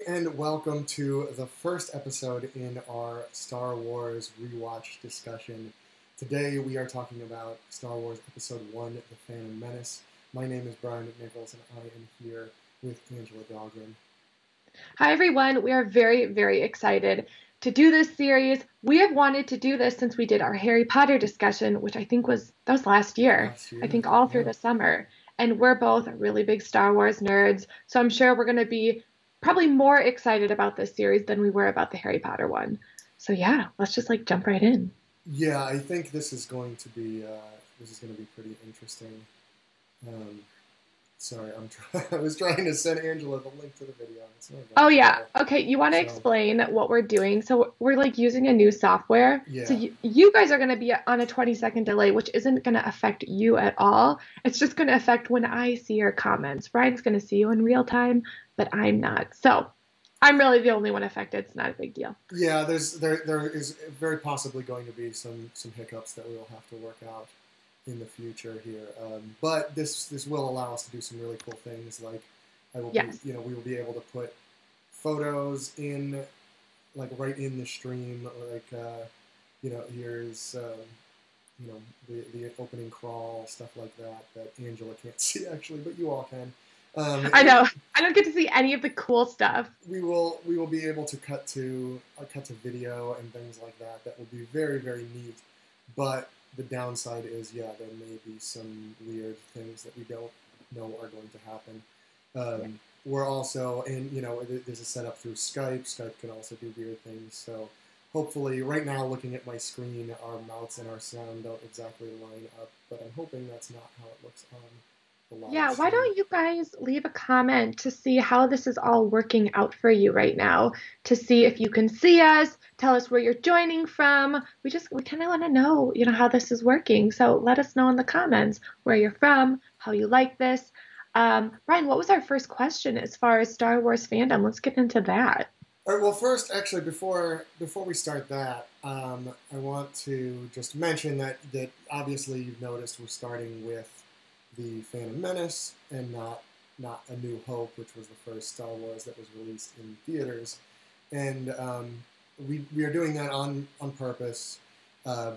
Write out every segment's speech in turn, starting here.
and welcome to the first episode in our Star Wars rewatch discussion. Today we are talking about Star Wars Episode 1, The Phantom Menace. My name is Brian McNichols, and I am here with Angela Dahlgren. Hi, everyone. We are very, very excited to do this series. We have wanted to do this since we did our Harry Potter discussion, which that was last year. I think all through the summer. And we're both really big Star Wars nerds, so I'm sure we're going to be probably more excited about this series than we were about the Harry Potter one. So yeah, let's just jump right in. Yeah, I think this is going to be pretty interesting. Sorry, I was trying to send Angela the link to the video. Oh yeah. Okay, you want to explain what we're doing? So we're using a new software. Yeah. So you guys are going to be on a 20-second delay, which isn't going to affect you at all. It's just going to affect when I see your comments. Brian's going to see you in real time, but I'm not. So I'm really the only one affected. It's not a big deal. Yeah, there is very possibly going to be some hiccups that we will have to work out in the future here, but this will allow us to do some really cool things. Like we will be able to put photos in, right in the stream. Here's the opening crawl, stuff like that Angela can't see actually, but you all can. I know. I don't get to see any of the cool stuff. We will be able to cut to video and things like that. That will be very, very neat. But the downside is, there may be some weird things that we don't know are going to happen. We're also, there's a setup through Skype. Skype can also do weird things. So hopefully, right now, looking at my screen, our mouths and our sound don't exactly line up. But I'm hoping that's not how it looks on the live Yeah, why stream. don't you guys leave a comment to see how this is all working out for you right now, to see if you can see us, tell us where you're joining from. We kind of want to know, how this is working. So let us know in the comments where you're from, how you like this. Brian, what was our first question as far as Star Wars fandom? Let's get into that. All right, well, first, actually, before we start that, I want to just mention that obviously you've noticed we're starting with the Phantom Menace and not A New Hope, which was the first Star Wars that was released in theaters. And we are doing that on purpose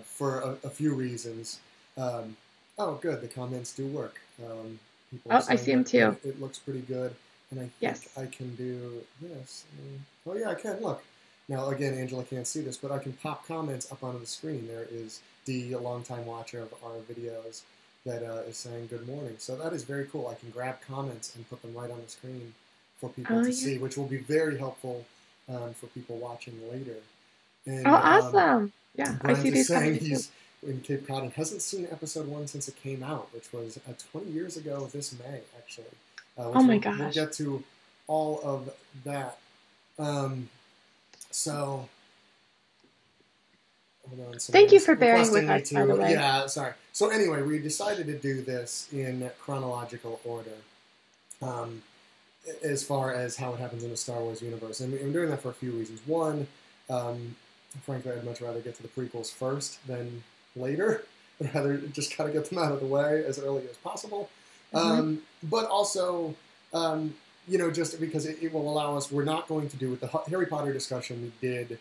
for a few reasons. Oh, good, the comments do work. I see them too. It looks pretty good. And I think I can do this. Oh yeah, I can. Look. Now, again, Angela can't see this, but I can pop comments up onto the screen. There is D, a longtime watcher of our videos, that is saying good morning. So that is very cool. I can grab comments and put them right on the screen for people to see, which will be very helpful for people watching later. And, awesome. Yeah, Brent I see is these saying comments he's in Cape Cod and hasn't seen episode 1 since it came out, which was 20 years ago this May, actually. Oh my gosh. We'll get to all of that. Thank you for bearing with us, by the way. Yeah, sorry. So anyway, we decided to do this in chronological order as far as how it happens in the Star Wars universe. And I'm doing that for a few reasons. One, frankly, I'd much rather get to the prequels first than later. I'd rather just kind of get them out of the way as early as possible. But also, just because it will allow us, we're not going to do with the Harry Potter discussion we did.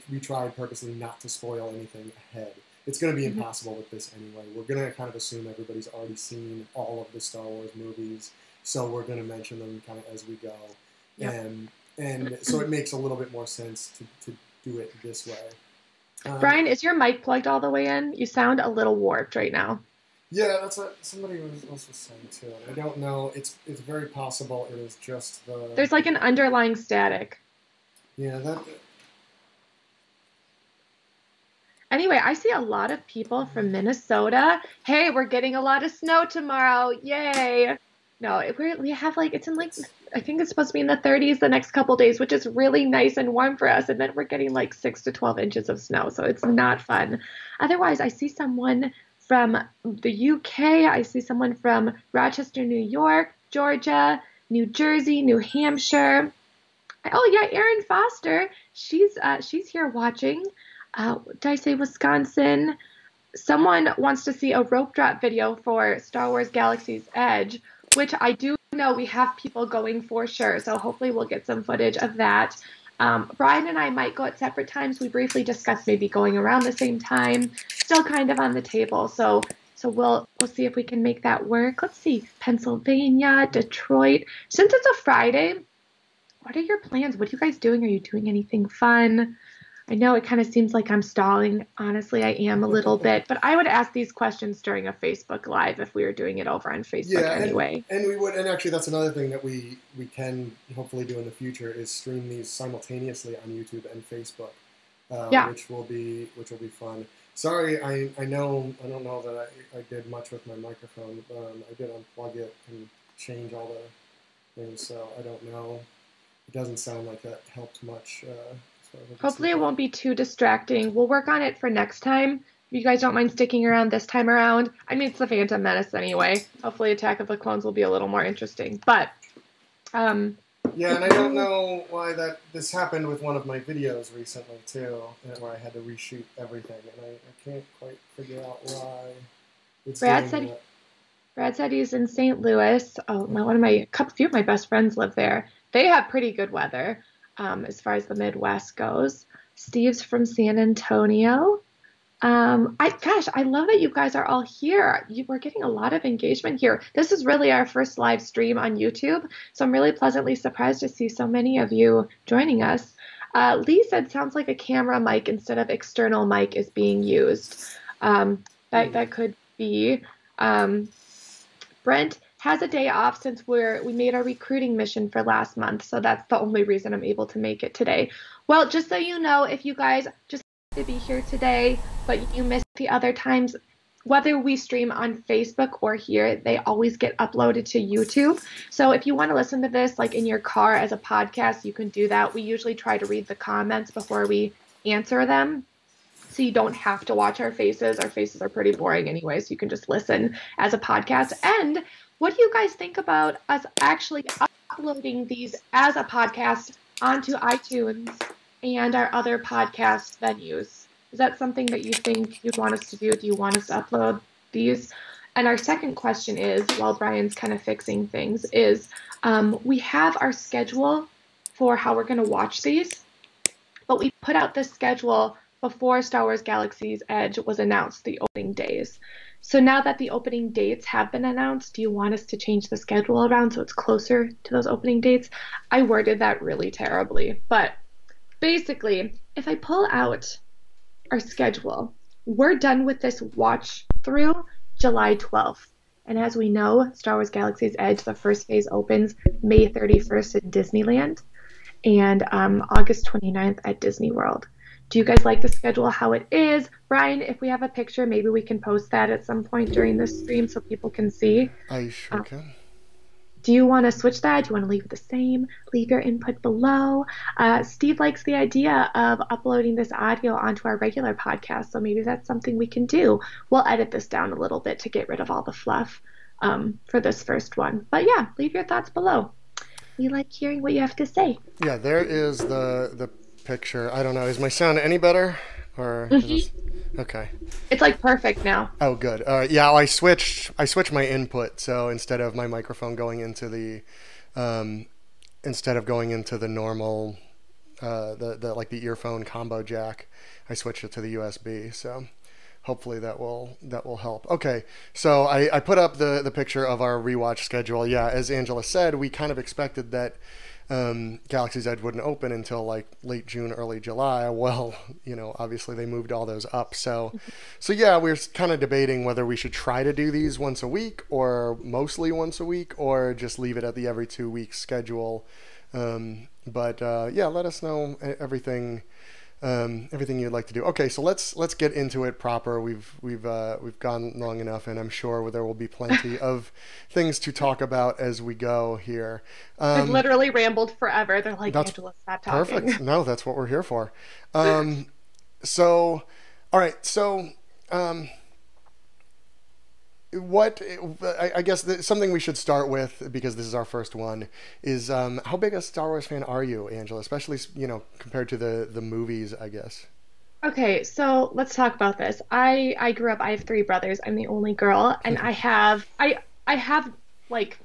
We tried purposely not to spoil anything ahead. It's going to be impossible with this anyway. We're going to kind of assume everybody's already seen all of the Star Wars movies, so we're going to mention them kind of as we go. Yep. And so it makes a little bit more sense to do it this way. Brian, is your mic plugged all the way in? You sound a little warped right now. Yeah, that's what somebody else was saying too. I don't know. It's very possible it is just the... There's an underlying static. Yeah, Anyway, I see a lot of people from Minnesota. Hey, we're getting a lot of snow tomorrow. Yay. No, we have it's in I think it's supposed to be in the 30s the next couple days, which is really nice and warm for us. And then we're getting 6 to 12 inches of snow. So it's not fun. Otherwise, I see someone from the UK. I see someone from Rochester, New York, Georgia, New Jersey, New Hampshire. Oh yeah, Erin Foster. She's here watching. Did I say Wisconsin? Someone wants to see a rope drop video for Star Wars Galaxy's Edge, which I do know we have people going for sure, so hopefully we'll get some footage of that. Brian and I might go at separate times. We briefly discussed maybe going around the same time, still kind of on the table. So we'll see if we can make that work. Let's see, Pennsylvania, Detroit. Since it's a Friday, what are your plans? What are you guys doing? Are you doing anything fun? I know it kind of seems like I'm stalling. Honestly, I am a little bit, but I would ask these questions during a Facebook Live if we were doing it over on Facebook anyway. And we would, and actually that's another thing that we can hopefully do in the future is stream these simultaneously on YouTube and Facebook, which will be fun. Sorry, I know I don't know that I did much with my microphone. I did unplug it and change all the things, so I don't know. It doesn't sound like that helped much. Hopefully it won't be too distracting. We'll work on it for next time. If you guys don't mind sticking around this time around. I mean, it's the Phantom Menace anyway. Hopefully Attack of the Clones will be a little more interesting. But, yeah, and I don't know why this happened with one of my videos recently, too, where I had to reshoot everything, and I can't quite figure out why it's Brad said he's in St. Louis. Oh, a few of my best friends live there. They have pretty good weather. As far as the Midwest goes. Steve's from San Antonio. I love that you guys are all here. We're getting a lot of engagement here. This is really our first live stream on YouTube, so I'm really pleasantly surprised to see so many of you joining us. Lee said sounds like a camera mic instead of external mic is being used. That could be. Brent has a day off since we made our recruiting mission for last month, so that's the only reason I'm able to make it today. Well, just so you know, if you guys just to be here today, but you missed the other times, whether we stream on Facebook or here, they always get uploaded to YouTube. So if you want to listen to this like in your car as a podcast, you can do that. We usually try to read the comments before we answer them, so you don't have to watch our faces. Our faces are pretty boring anyway, so you can just listen as a podcast. And what do you guys think about us actually uploading these as a podcast onto iTunes and our other podcast venues? Is that something that you think you'd want us to do? Do you want us to upload these? And our second question is, while Brian's kind of fixing things, is we have our schedule for how we're going to watch these, but we put out this schedule before Star Wars Galaxy's Edge was announced, the opening days. So now that the opening dates have been announced, do you want us to change the schedule around so it's closer to those opening dates? I worded that really terribly, but basically, if I pull out our schedule, we're done with this watch through July 12th. And as we know, Star Wars Galaxy's Edge, the first phase opens May 31st at Disneyland and August 29th at Disney World. Do you guys like the schedule how it is? Brian, if we have a picture, maybe we can post that at some point during this stream so people can see. I sure can. Do you want to switch that? Do you want to leave it the same? Leave your input below. Steve likes the idea of uploading this audio onto our regular podcast, so maybe that's something we can do. We'll edit this down a little bit to get rid of all the fluff for this first one. But yeah, leave your thoughts below. We like hearing what you have to say. Yeah, there is the picture. I don't know. Is my sound any better? Or is this... Okay. It's like perfect now. Oh, good. Yeah, I switched my input. So instead of my microphone going into the normal the earphone combo jack, I switched it to the USB. So hopefully that will help. Okay. So I put up the picture of our rewatch schedule. Yeah, as Angela said, we kind of expected that Galaxy's Edge wouldn't open until like late June, early July. Well, obviously they moved all those up. So yeah, we're kind of debating whether we should try to do these once a week or mostly once a week or just leave it at the every 2 week schedule. But yeah, let us know everything you'd like to do. Okay, so let's get into it proper. We've gone long enough, and I'm sure there will be plenty of things to talk about as we go here. I've literally rambled forever. They're like, Angela, stop talking. Perfect. No, that's what we're here for. So, all right. So, what I guess something we should start with, because this is our first one, is how big a Star Wars fan are you, Angela? Especially compared to the movies, I guess. Okay, so let's talk about this. I grew up. I have three brothers. I'm the only girl, and I have like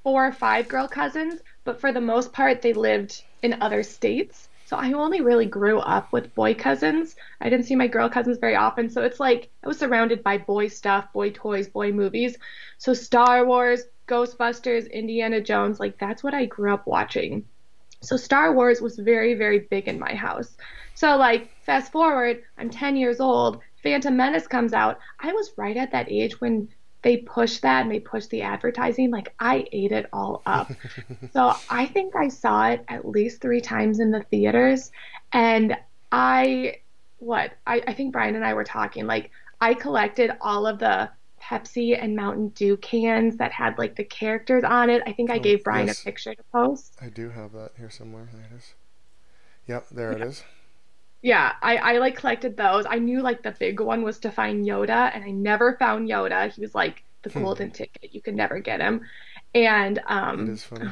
4 or 5 girl cousins, but for the most part, they lived in other states. So I only really grew up with boy cousins. I didn't see my girl cousins very often. So it's like I was surrounded by boy stuff, boy toys, boy movies. So Star Wars, Ghostbusters, Indiana Jones, like that's what I grew up watching. So Star Wars was very, very big in my house. So like fast forward, I'm 10 years old, Phantom Menace comes out. I was right at that age when they pushed that and they pushed the advertising. Like I ate it all up. So I think I saw it at least 3 times in the theaters. And I, I think Brian and I were talking, like I collected all of the Pepsi and Mountain Dew cans that had like the characters on it. I think I Oh, gave Brian a yes. picture to post. I do have that here somewhere. There it is. Yep, there it is. Yeah, I like collected those. I knew like the big one was to find Yoda, and I never found Yoda. He was like the golden ticket. You could never get him. And It is funny.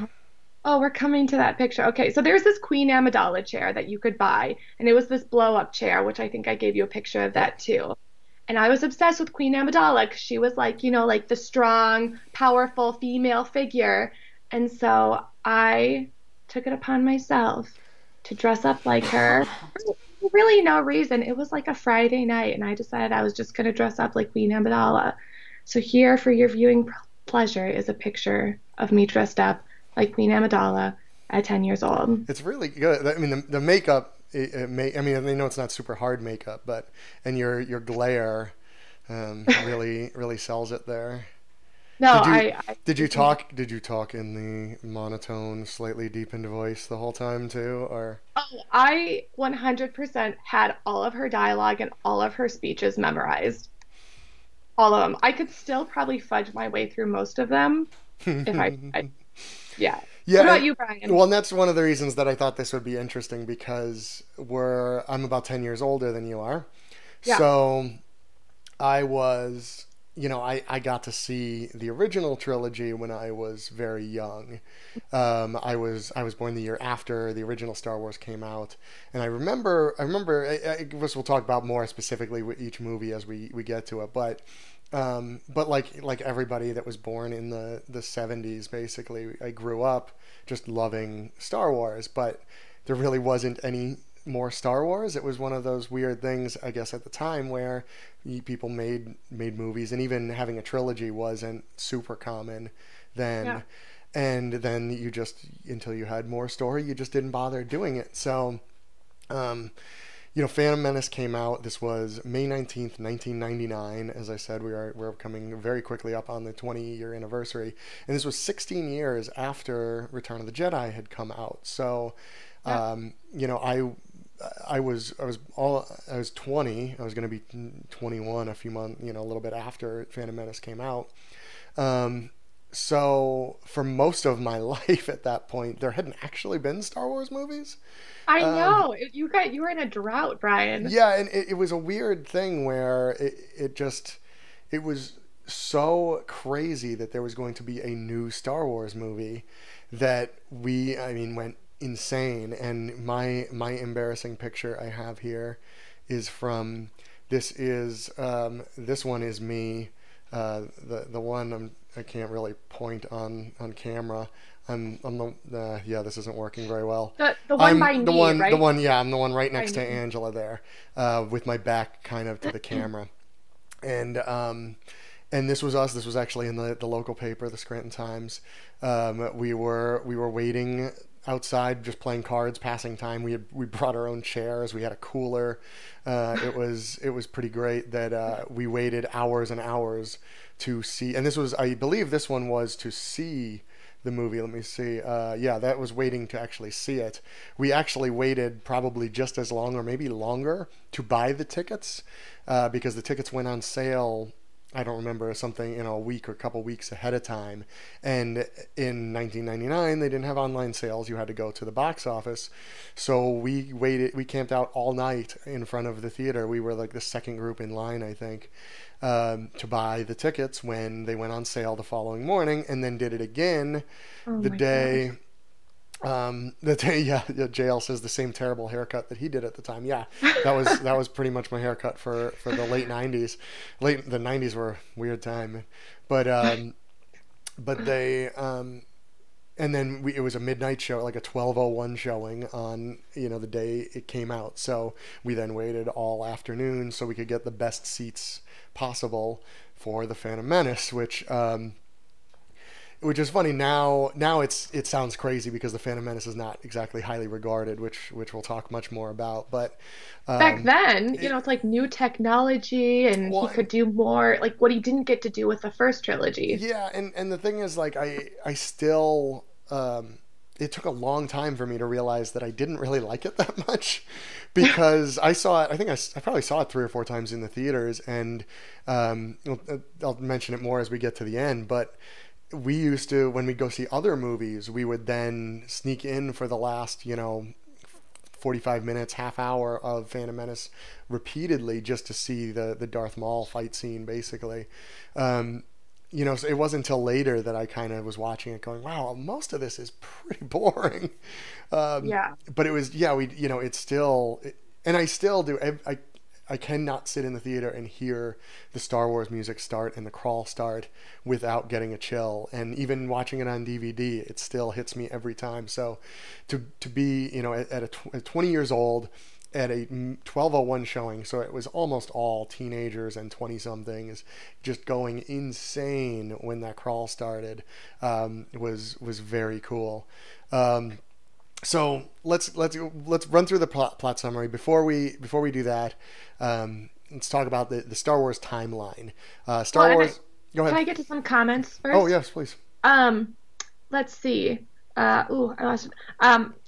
oh, we're coming to that picture. Okay, so there's this Queen Amidala chair that you could buy, and it was this blow up chair, which I think I gave you a picture of Yep. that too. And I was obsessed with Queen Amidala because she was like, like the strong, powerful female figure. And so I took it upon myself to dress up like her. Really no reason. It was like a Friday night, and I decided I was just going to dress up like Queen Amidala. So here for your viewing pleasure is a picture of me dressed up like Queen Amidala at 10 years old. It's really good. I mean, the makeup. I mean, I know it's not super hard makeup, but and your glare really sells it there. No, Did you I did you talk did you talk in the monotone, slightly deepened voice the whole time too, or? Oh, I 100% had all of her dialogue and all of her speeches memorized. All of them. I could still probably fudge my way through most of them if I tried. Yeah. Yeah, What about you, Brian? well, and that's one of the reasons that I thought this would be interesting because I'm about 10 years older than you are. Yeah. So I was, I got to see the original trilogy when I was very young. I was born the year after the original Star Wars came out, and I guess we'll talk about more specifically with each movie as we get to it, but like everybody that was born in the 70s, basically, I grew up just loving Star Wars, but there really wasn't any more Star Wars. It was one of those weird things, I guess, at the time where people made movies, and even having a trilogy wasn't super common Yeah. then. And then you just, until you had more story, you just didn't bother doing it. So, um, Phantom Menace came out. This was May 19th, 1999. As I said, we're coming very quickly up on the 20-year anniversary, and this was 16 years after Return of the Jedi had come out. So, Yeah. I was 20. I was going to be 21 a few months, a little bit after Phantom Menace came out. Um, so for most of my life at that point, there hadn't actually been Star Wars movies. I Um, know. You were in a drought, Brian. yeah, and it was a weird thing where it was so crazy that there was going to be a new Star Wars movie that I mean, went insane. And my embarrassing picture I have here is from this one is me. The one I can't really point on camera. I'm the yeah, this isn't working very well. The one I'm by me, right? yeah, I'm the one right By next to me. Angela there, with my back kind of to the camera, and this was us. This was actually in the local paper, the Scranton Times. We were waiting outside, just playing cards, passing time. We brought our own chairs. We had a cooler. It was pretty great that we waited hours and hours to see. And I believe this one was to see the movie. Let me see. Yeah, that was waiting to actually see it. We actually waited probably just as long or maybe longer to buy the tickets, because the tickets went on sale. I don't remember, something, a week or a couple weeks ahead of time. And in 1999, they didn't have online sales. You had to go to the box office. So we camped out all night in front of the theater. We were like the second group in line, I think, to buy the tickets when they went on sale the following morning, and then did it again Oh the my gosh. day. Yeah, JL says the same terrible haircut that he did at the time. Yeah, that was pretty much my haircut for the late '90s. The '90s were a weird time, but but they and then it was a midnight show, like a 12:01 showing on the day it came out. So we then waited all afternoon so we could get the best seats possible for the Phantom Menace, which is funny now. Now it sounds crazy because the Phantom Menace is not exactly highly regarded, which we'll talk much more about. But Back then, it's like new technology, and he well, could do more, like what he didn't get to do with the first trilogy. yeah, and the thing is, like, I still it took a long time for me to realize that I didn't really like it that much, because I saw it. I think I probably saw it 3 or 4 times in the theaters, and I'll mention it more as we get to the end, but. We used to, when we'd go see other movies, we would then sneak in for the last, 45 minutes, half hour of Phantom Menace repeatedly just to see the Darth Maul fight scene, basically. So it wasn't until later that I kind of was watching it going, wow, most of this is pretty boring. Yeah. But it was, yeah, it's still, and I still do. I cannot sit in the theater and hear the Star Wars music start and the crawl start without getting a chill. And even watching it on DVD, it still hits me every time. So to be, at 20 years old at a 12:01 showing, so it was almost all teenagers and 20-somethings just going insane when that crawl started, was very cool. So let's run through the plot summary before we do that. Let's talk about the Star Wars timeline. Star Wars. Go ahead. Can I get to some comments first? Oh yes, please. Let's see. I lost it.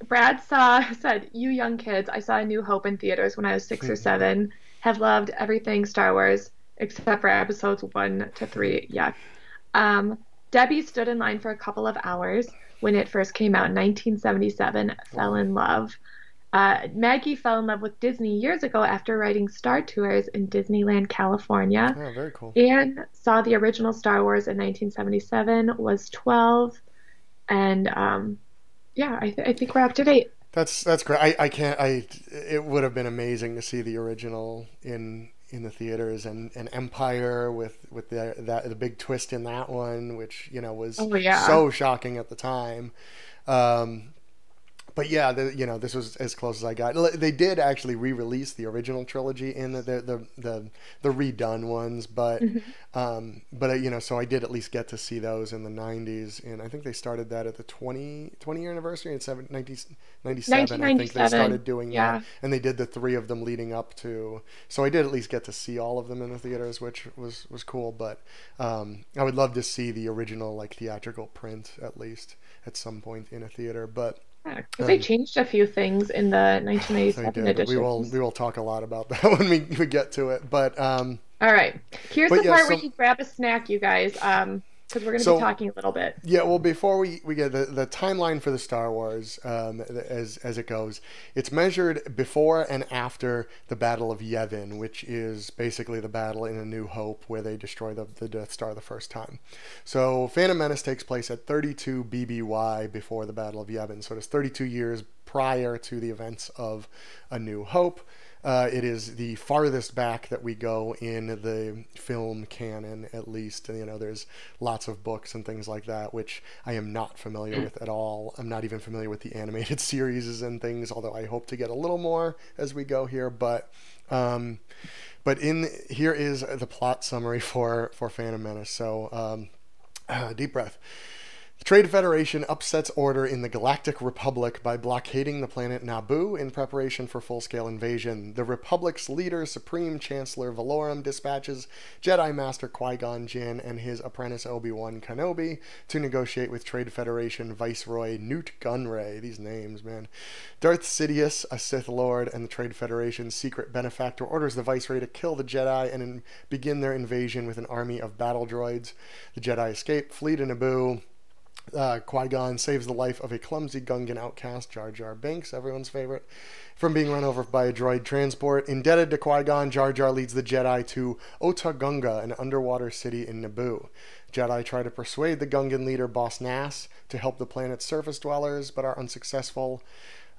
Brad said, "You young kids, I saw A New Hope in theaters when I was 6 or 7. Have loved everything Star Wars except for episodes 1 to 3. Yuck." Debbie stood in line for a couple of hours when it first came out in 1977, fell in love. Maggie fell in love with Disney years ago after writing Star Tours in Disneyland, California. Oh, very cool. And saw the original Star Wars in 1977, was 12. And I think we're up to date. That's great. It would have been amazing to see the original in the theaters, and Empire with the big twist in that one, which was so shocking at the time. But yeah, this was as close as I got. They did actually re-release the original trilogy in the redone ones, but so I did at least get to see those in the 90s, and I think they started that at the 20-year anniversary in 1997. I think they started doing that, and they did the 3 of them leading up to. So I did at least get to see all of them in the theaters, which was cool. But I would love to see the original theatrical print at least at some point in a theater, but. Yeah, because they changed a few things in the 1997 edition. We will talk a lot about that when we get to it. But all right, here's the part where you grab a snack, you guys, because we're going to be talking a little bit. Yeah, well, before we get the timeline for the Star Wars, as it goes, it's measured before and after the Battle of Yavin, which is basically the battle in A New Hope where they destroy the Death Star the first time. So Phantom Menace takes place at 32 BBY before the Battle of Yavin, so it's 32 years prior to the events of A New Hope. It is the farthest back that we go in the film canon, at least. There's lots of books and things like that, which I am not familiar with at all. I'm not even familiar with the animated series and things, although I hope to get a little more as we go here. But here is the plot summary for Phantom Menace. So deep breath. The Trade Federation upsets order in the Galactic Republic by blockading the planet Naboo in preparation for full-scale invasion. The Republic's leader, Supreme Chancellor Valorum, dispatches Jedi Master Qui-Gon Jinn and his apprentice Obi-Wan Kenobi to negotiate with Trade Federation Viceroy Newt Gunray. These names, man. Darth Sidious, a Sith Lord and the Trade Federation's secret benefactor, orders the Viceroy to kill the Jedi and begin their invasion with an army of battle droids. The Jedi escape, flee to Naboo. Qui-Gon saves the life of a clumsy Gungan outcast, Jar Jar Binks, everyone's favorite, from being run over by a droid transport. Indebted to Qui-Gon, Jar Jar leads the Jedi to Otoh, an underwater city in Naboo. Jedi try to persuade the Gungan leader, Boss Nass, to help the planet's surface dwellers, but are unsuccessful.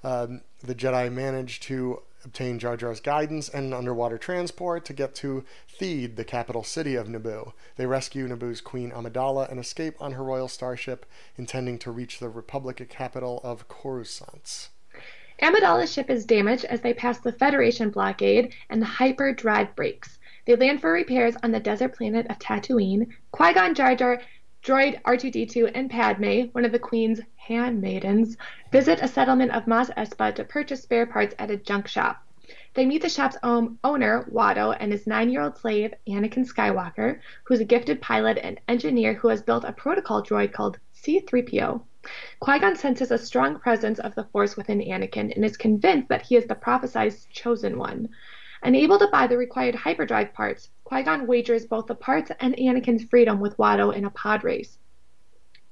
The Jedi manage to obtain Jar Jar's guidance and underwater transport to get to Theed, the capital city of Naboo. They rescue Naboo's Queen Amidala and escape on her royal starship, intending to reach the Republic capital of Coruscant. Amidala's ship is damaged as they pass the Federation blockade and the hyperdrive breaks. They land for repairs on the desert planet of Tatooine. Qui-Gon, Jar Jar, Droid R2-D2, and Padme, one of the Queen's handmaidens, visit a settlement of Mos Espa to purchase spare parts at a junk shop. They meet the shop's owner, Watto, and his 9-year-old slave, Anakin Skywalker, who's a gifted pilot and engineer who has built a protocol droid called C-3PO. Qui-Gon senses a strong presence of the Force within Anakin and is convinced that he is the prophesied chosen one. Unable to buy the required hyperdrive parts, Qui-Gon wagers both the parts and Anakin's freedom with Watto in a pod race.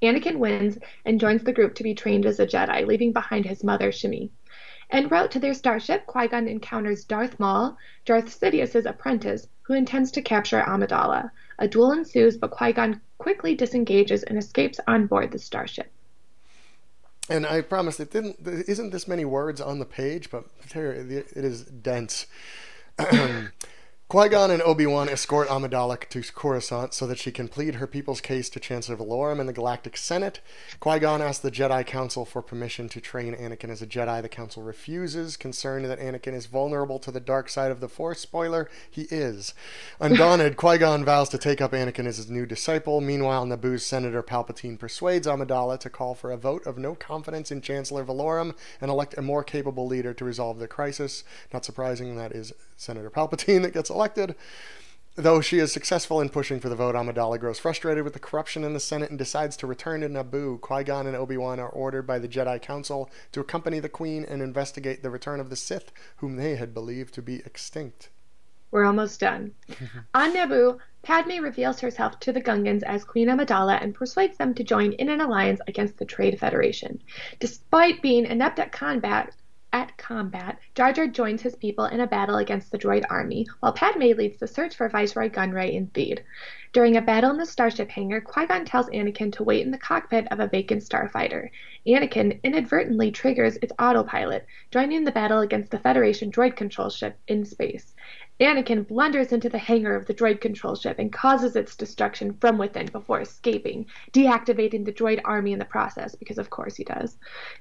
Anakin wins and joins the group to be trained as a Jedi, leaving behind his mother, Shmi. En route to their starship, Qui-Gon encounters Darth Maul, Darth Sidious's apprentice, who intends to capture Amidala. A duel ensues, but Qui-Gon quickly disengages and escapes on board the starship. And I promise there isn't this many words on the page, but it is dense. Qui-Gon and Obi-Wan escort Amidala to Coruscant so that she can plead her people's case to Chancellor Valorum and the Galactic Senate. Qui-Gon asks the Jedi Council for permission to train Anakin as a Jedi. The Council refuses, concerned that Anakin is vulnerable to the dark side of the Force. Spoiler, he is. Undaunted, Qui-Gon vows to take up Anakin as his new disciple. Meanwhile, Naboo's Senator Palpatine persuades Amidala to call for a vote of no confidence in Chancellor Valorum and elect a more capable leader to resolve the crisis. Not surprising, that is Senator Palpatine that gets elected. Though she is successful in pushing for the vote, Amidala grows frustrated with the corruption in the Senate and decides to return to Naboo. Qui-Gon and Obi-Wan are ordered by the Jedi Council to accompany the Queen and investigate the return of the Sith, whom they had believed to be extinct. We're almost done. On Naboo, Padme reveals herself to the Gungans as Queen Amidala and persuades them to join in an alliance against the Trade Federation. Despite being inept at combat, Jar Jar joins his people in a battle against the droid army, while Padme leads the search for Viceroy Gunray in Theed. During a battle in the starship hangar, Qui-Gon tells Anakin to wait in the cockpit of a vacant starfighter. Anakin inadvertently triggers its autopilot, joining the battle against the Federation droid control ship in space. Anakin blunders into the hangar of the droid control ship and causes its destruction from within before escaping, deactivating the droid army in the process, because of course he does.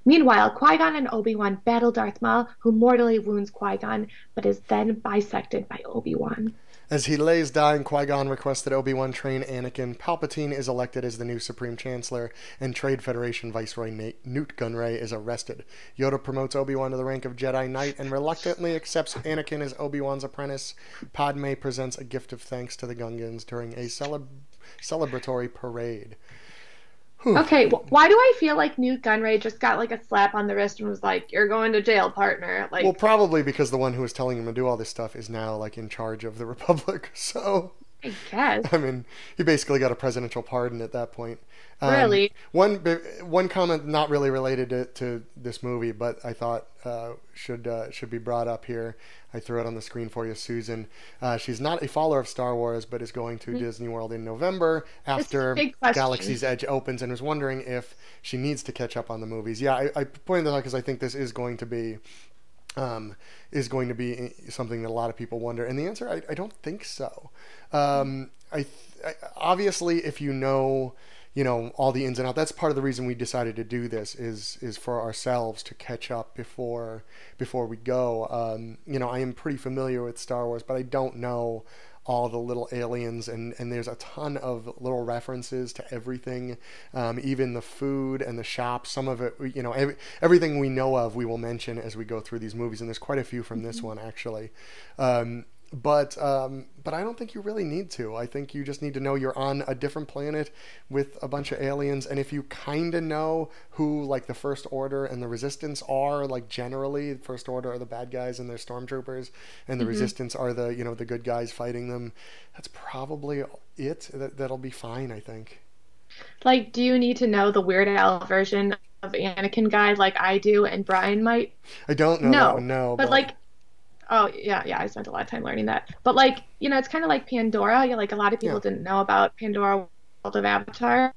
Meanwhile, Qui-Gon and Obi-Wan battle Darth Maul, who mortally wounds Qui-Gon, but is then bisected by Obi-Wan. As he lays dying, Qui-Gon requests that Obi-Wan train Anakin. Palpatine is elected as the new Supreme Chancellor, and Trade Federation Viceroy Newt Gunray is arrested. Yoda promotes Obi-Wan to the rank of Jedi Knight and reluctantly accepts Anakin as Obi-Wan's apprentice. Padme presents a gift of thanks to the Gungans during a celebratory parade. Okay, why do I feel like Newt Gunray just got like a slap on the wrist and was like, "You're going to jail, partner"? Like, well, probably because the one who was telling him to do all this stuff is now like in charge of the Republic. So, I guess. I mean, he basically got a presidential pardon at that point. Really? One comment not really related to this movie, but I thought should be brought up here. I threw it on the screen for you, Susan. She's not a follower of Star Wars, but is going to Disney World in November after Galaxy's Edge opens, and was wondering if she needs to catch up on the movies. Yeah, I pointed that out because I think this is going to be something that a lot of people wonder, and the answer, I don't think so. Obviously, if you know all the ins and outs, that's part of the reason we decided to do this is for ourselves to catch up before we go. I am pretty familiar with Star Wars, but I don't know all the little aliens, and there's a ton of little references to everything, even the food and the shops. Some of it, everything we know of, we will mention as we go through these movies, and there's quite a few from this one actually. But I don't think you really need to. I think you just need to know you're on a different planet with a bunch of aliens, and if you kind of know who like the First Order and the Resistance are, like generally the First Order are the bad guys and they're stormtroopers, and the Resistance are the the good guys fighting them. That's probably it. That'll be fine, I think. Like, do you need to know the Weird Al version of Anakin guy like I do and Brian might? I don't know that one, no. But like, oh, yeah, I spent a lot of time learning that. But, like, it's kind of like Pandora. Like, a lot of people didn't know about Pandora World of Avatar.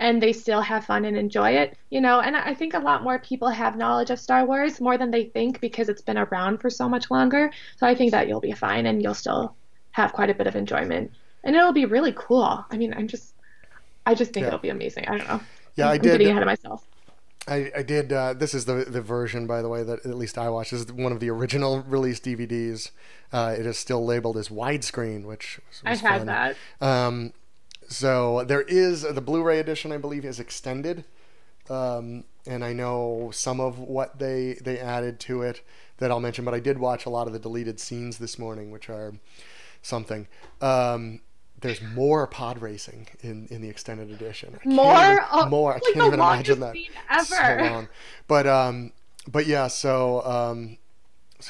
and they still have fun and enjoy it, and I think a lot more people have knowledge of Star Wars more than they think because it's been around for so much longer. So I think that you'll be fine and you'll still have quite a bit of enjoyment. And it'll be really cool. I mean, I just think Yeah. it'll be amazing. I don't know. Yeah, I I'm getting did. ahead of myself. I did. This is the version, by the way, that at least I watched. This is one of the original release DVDs. It is still labeled as widescreen, which I was had fun. that. So there is the Blu-ray edition, I believe, is extended, and I know some of what they added to it that I'll mention. But I did watch a lot of the deleted scenes this morning, which are something. There's more pod racing in the extended edition. More? More. I Like can't the even imagine longest that. scene So ever. long. But yeah. So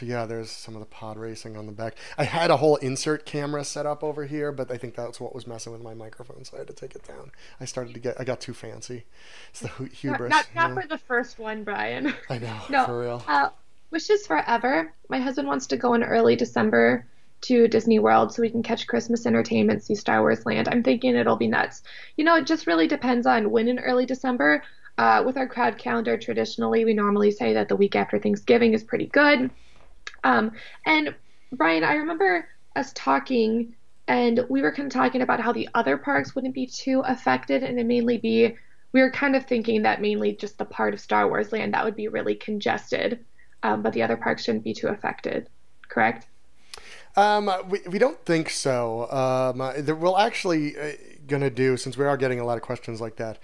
yeah, there's some of the pod racing on the back. I had a whole insert camera set up over here, but I think that's what was messing with my microphone, so I had to take it down. I got too fancy. It's the Not, hubris. not, not for the first one, Brian. I know, No. for real. Wishes forever. My husband wants to go in early December to Disney World so we can catch Christmas entertainment, see Star Wars Land. I'm thinking it'll be nuts. It just really depends on when in early December. With our crowd calendar, traditionally, we normally say that the week after Thanksgiving is pretty good. And Brian, I remember us talking, and we were kind of talking about how the other parks wouldn't be too affected, and we were kind of thinking that mainly just the part of Star Wars Land that would be really congested, but the other parks shouldn't be too affected, correct? We don't think so. We'll actually gonna do, since we are getting a lot of questions like that.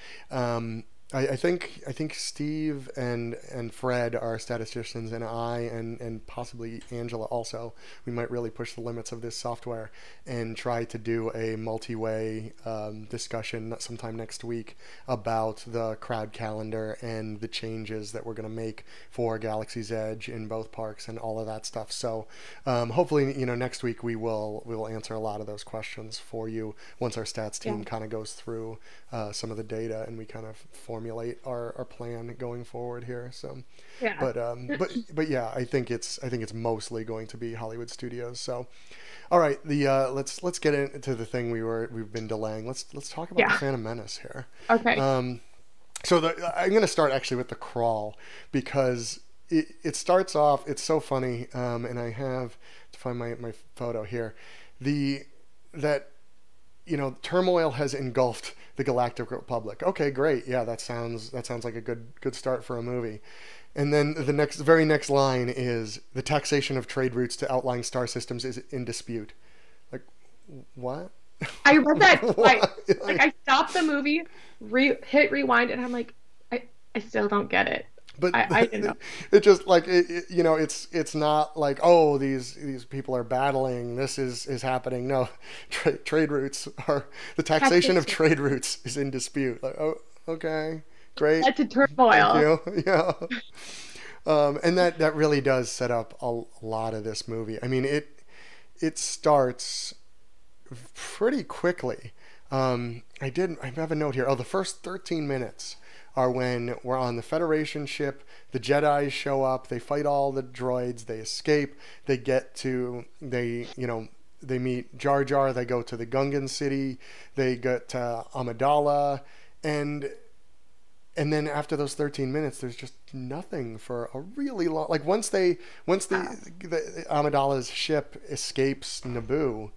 I think Steve and Fred are statisticians, and and possibly Angela also. We might really push the limits of this software and try to do a multi-way discussion sometime next week about the crowd calendar and the changes that we're going to make for Galaxy's Edge in both parks and all of that stuff. So hopefully, next week we will answer a lot of those questions for you once our stats team kind of goes through some of the data and we kind of formulate our plan going forward here. So, Yeah. but yeah, I think it's mostly going to be Hollywood Studios. So, all right, let's get into the thing we've been delaying. Let's talk about the Phantom Menace here. Okay. So I'm going to start actually with the crawl because it starts off. It's so funny, and I have to find my photo here. Turmoil has engulfed the Galactic Republic. Okay, great. Yeah, that sounds like a good start for a movie. And then the very next line is the taxation of trade routes to outlying star systems is in dispute. Like, what? I read that twice. Like I stopped the movie, hit rewind, and I'm like, I still don't get it. But I didn't know. It just like it's not like, oh, these people are battling. This is happening. No, trade routes are the taxation of trade routes is in dispute. Like, oh, okay, great. That's a turmoil. Thank you. Yeah. And that really does set up a lot of this movie. I mean, it starts pretty quickly. I have a note here. Oh, the first 13 minutes are when we're on the Federation ship. The Jedi show up. They fight all the droids. They escape. They meet Jar Jar. They go to the Gungan city. They get to Amidala, and then after those 13 minutes, there's just nothing for a really long. Like once the Amidala's ship escapes Naboo,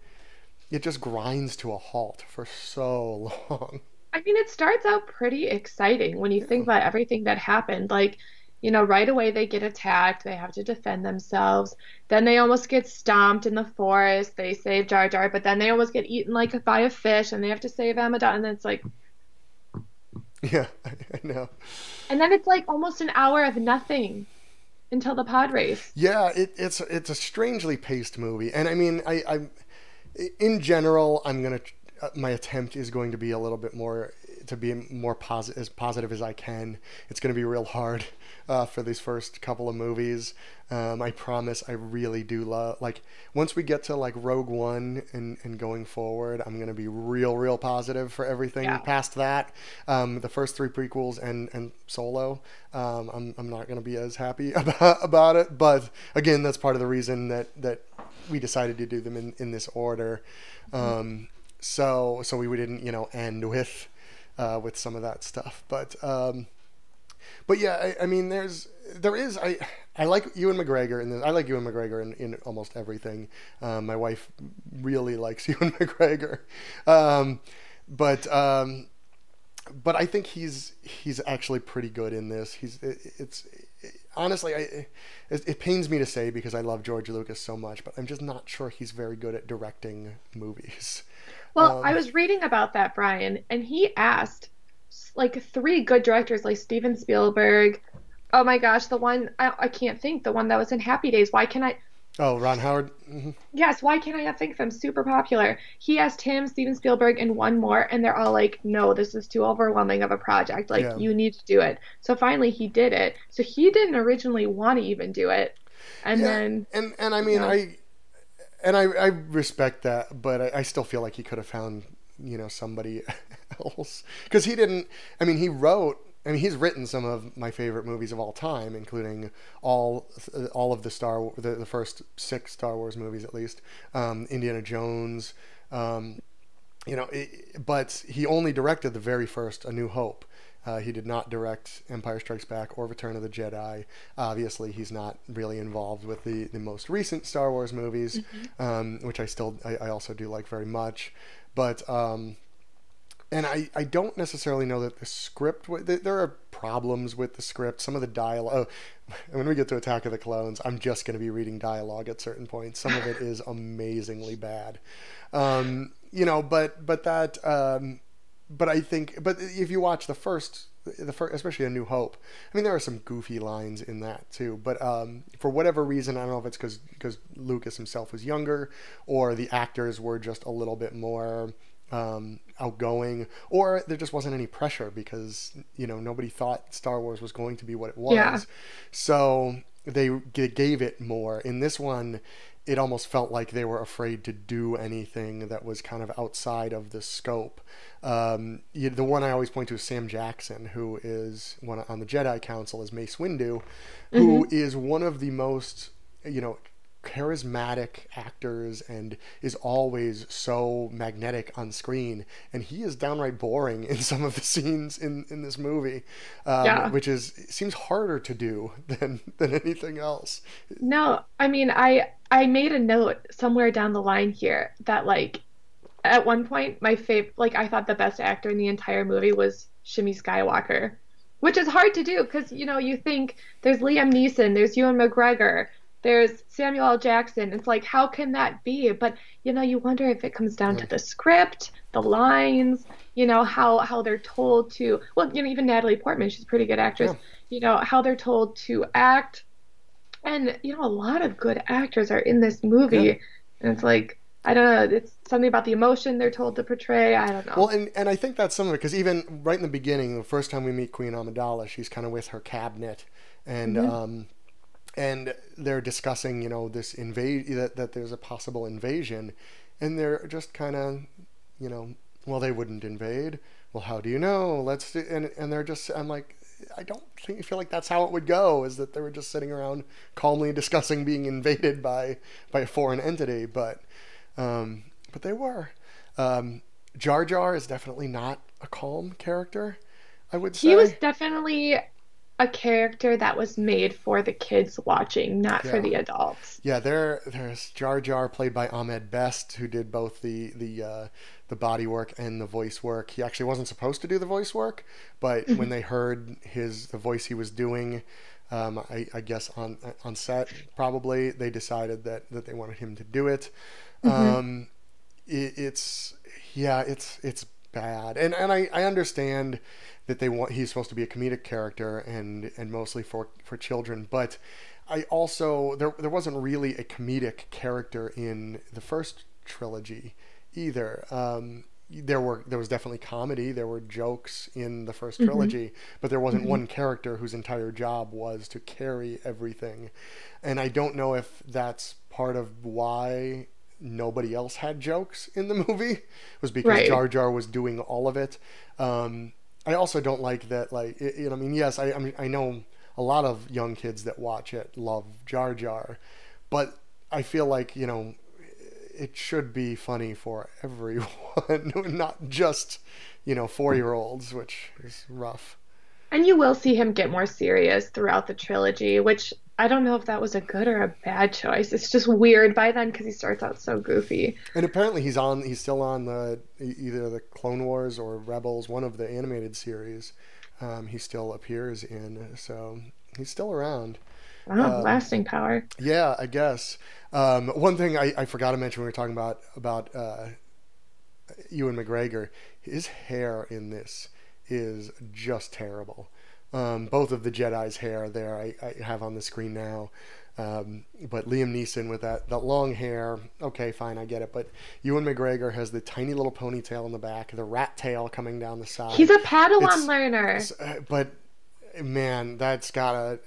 it just grinds to a halt for so long. I mean, it starts out pretty exciting when you think about everything that happened. Like, right away they get attacked. They have to defend themselves. Then they almost get stomped in the forest. They save Jar Jar, but then they almost get eaten by a fish, and they have to save Amidala. And then it's like, yeah, I know. And then it's like almost an hour of nothing until the pod race. Yeah, it's a strangely paced movie, and I mean, I in general, my attempt is going to be a little bit more to be more as positive as I can. It's going to be real hard for these first couple of movies. I promise I really do love, like, once we get to like Rogue One and going forward, I'm going to be real positive for everything past that. The first three prequels and Solo, I'm not going to be as happy about it. But again, that's part of the reason that we decided to do them in this order. So we didn't, end with with some of that stuff. But yeah, I mean, I like Ewan McGregor in this. I like Ewan McGregor in almost everything. My wife really likes Ewan McGregor, but but I think he's actually pretty good in this. It's honestly, it pains me to say because I love George Lucas so much, but I'm just not sure he's very good at directing movies. Well, I was reading about that, Brian, and he asked like three good directors like Steven Spielberg. Oh my gosh, the one I can't think, the one that was in Happy Days. Why can I? Oh, Ron Howard. Hmm. Yes, why can't I not think of them? Super popular. He asked him, Steven Spielberg, and one more, and they're all like, no, this is too overwhelming of a project. Like, Yeah, you need to do it. So finally he did it. So he didn't originally want to even do it. And yeah, then, and I mean, yeah. I respect that, but I still feel like he could have found somebody else because he didn't. I mean, he wrote. I mean, he's written some of my favorite movies of all time, including all of the first six Star Wars movies at least, Indiana Jones. Um, but he only directed the very first A New Hope. He did not direct Empire Strikes Back or Return of the Jedi. Obviously, he's not really involved with the most recent Star Wars movies, Mhm. which I also do like very much. But and I don't necessarily know that the script. There are problems with the script. Some of the dialogue. Oh, when we get to Attack of the Clones, I'm just going to be reading dialogue at certain points. Some of it is amazingly bad. But that. But I think. But if you watch the first, especially A New Hope, I mean, there are some goofy lines in that too. But for whatever reason, I don't know if it's because Lucas himself was younger, or the actors were just a little bit more outgoing, or there just wasn't any pressure because nobody thought Star Wars was going to be what it Yeah. was, so they gave it more. In this one, it almost felt like they were afraid to do anything that was kind of outside of the scope. The one I always point to is Sam Jackson, who is one on the Jedi Council as Mace Windu, who Hmm. is one of the most charismatic actors and is always so magnetic on screen, and he is downright boring in some of the scenes in this movie, Yeah. which seems harder to do than anything else. No, I mean, I made a note somewhere down the line here that like at one point my favorite, like I thought the best actor in the entire movie was Shimi Skywalker, which is hard to do because you think there's Liam Neeson, there's Ewan McGregor, there's Samuel L. Jackson. It's like how can that be? But you wonder if it comes down Yeah, to the script, the lines, how they're told to. Well, even Natalie Portman, she's a pretty good actress. yeah, How they're told to act, and a lot of good actors are in this yeah. movie, and it's like I don't know, it's something about the emotion they're told to portray. I don't Well, know. and I think that's some of it because even right in the beginning, the first time we meet Queen Amidala, she's kind of with her cabinet, and Hmm. and they're discussing this that there's a possible invasion, and they're just kind of well, they wouldn't invade. Well, how do you know? Let's do, and they're just, I'm like, I don't feel like that's how it would go, is that they were just sitting around calmly discussing being invaded by a foreign entity, but they were. um, Jar Jar is definitely not a calm character, I would He was say. definitely a character that was made for the kids watching, not for Yeah. the adults. Yeah, there's Jar Jar played by Ahmed Best, who did both the body work and the voice work. He actually wasn't supposed to do the voice work, but when Hmm. they heard the voice he was doing, I guess on set probably they decided that they wanted him to do it. Hmm. Um, it's yeah, it's bad, and I understand that he's supposed to be a comedic character and mostly for children, but I also there wasn't really a comedic character in the first trilogy either. There was definitely comedy. There were jokes in the first Hmm. trilogy, but there wasn't Hmm. one character whose entire job was to carry everything. And I don't know if that's part of why nobody else had jokes in the movie, was because Right. Jar Jar was doing all of it. I also don't like that. Like, I mean, yes, I know a lot of young kids that watch it love Jar Jar, but I feel like it should be funny for everyone, not just 4-year-olds, which is rough. And you will see him get more serious throughout the trilogy, which I don't know if that was a good or a bad choice. It's just weird by then because he starts out so goofy. And apparently he's still on either the Clone Wars or Rebels, one of the animated series. He still appears in, so he's still around. Oh, lasting power. Yeah, I guess. One thing I forgot to mention when we were talking about Ewan McGregor, his hair in this is just terrible. Both of the Jedi's hair there I have on the screen now. But Liam Neeson with that long hair, okay, fine, I get it. But Ewan McGregor has the tiny little ponytail in the back, the rat tail coming down the side. He's a Padawan learner. But man, that's gotta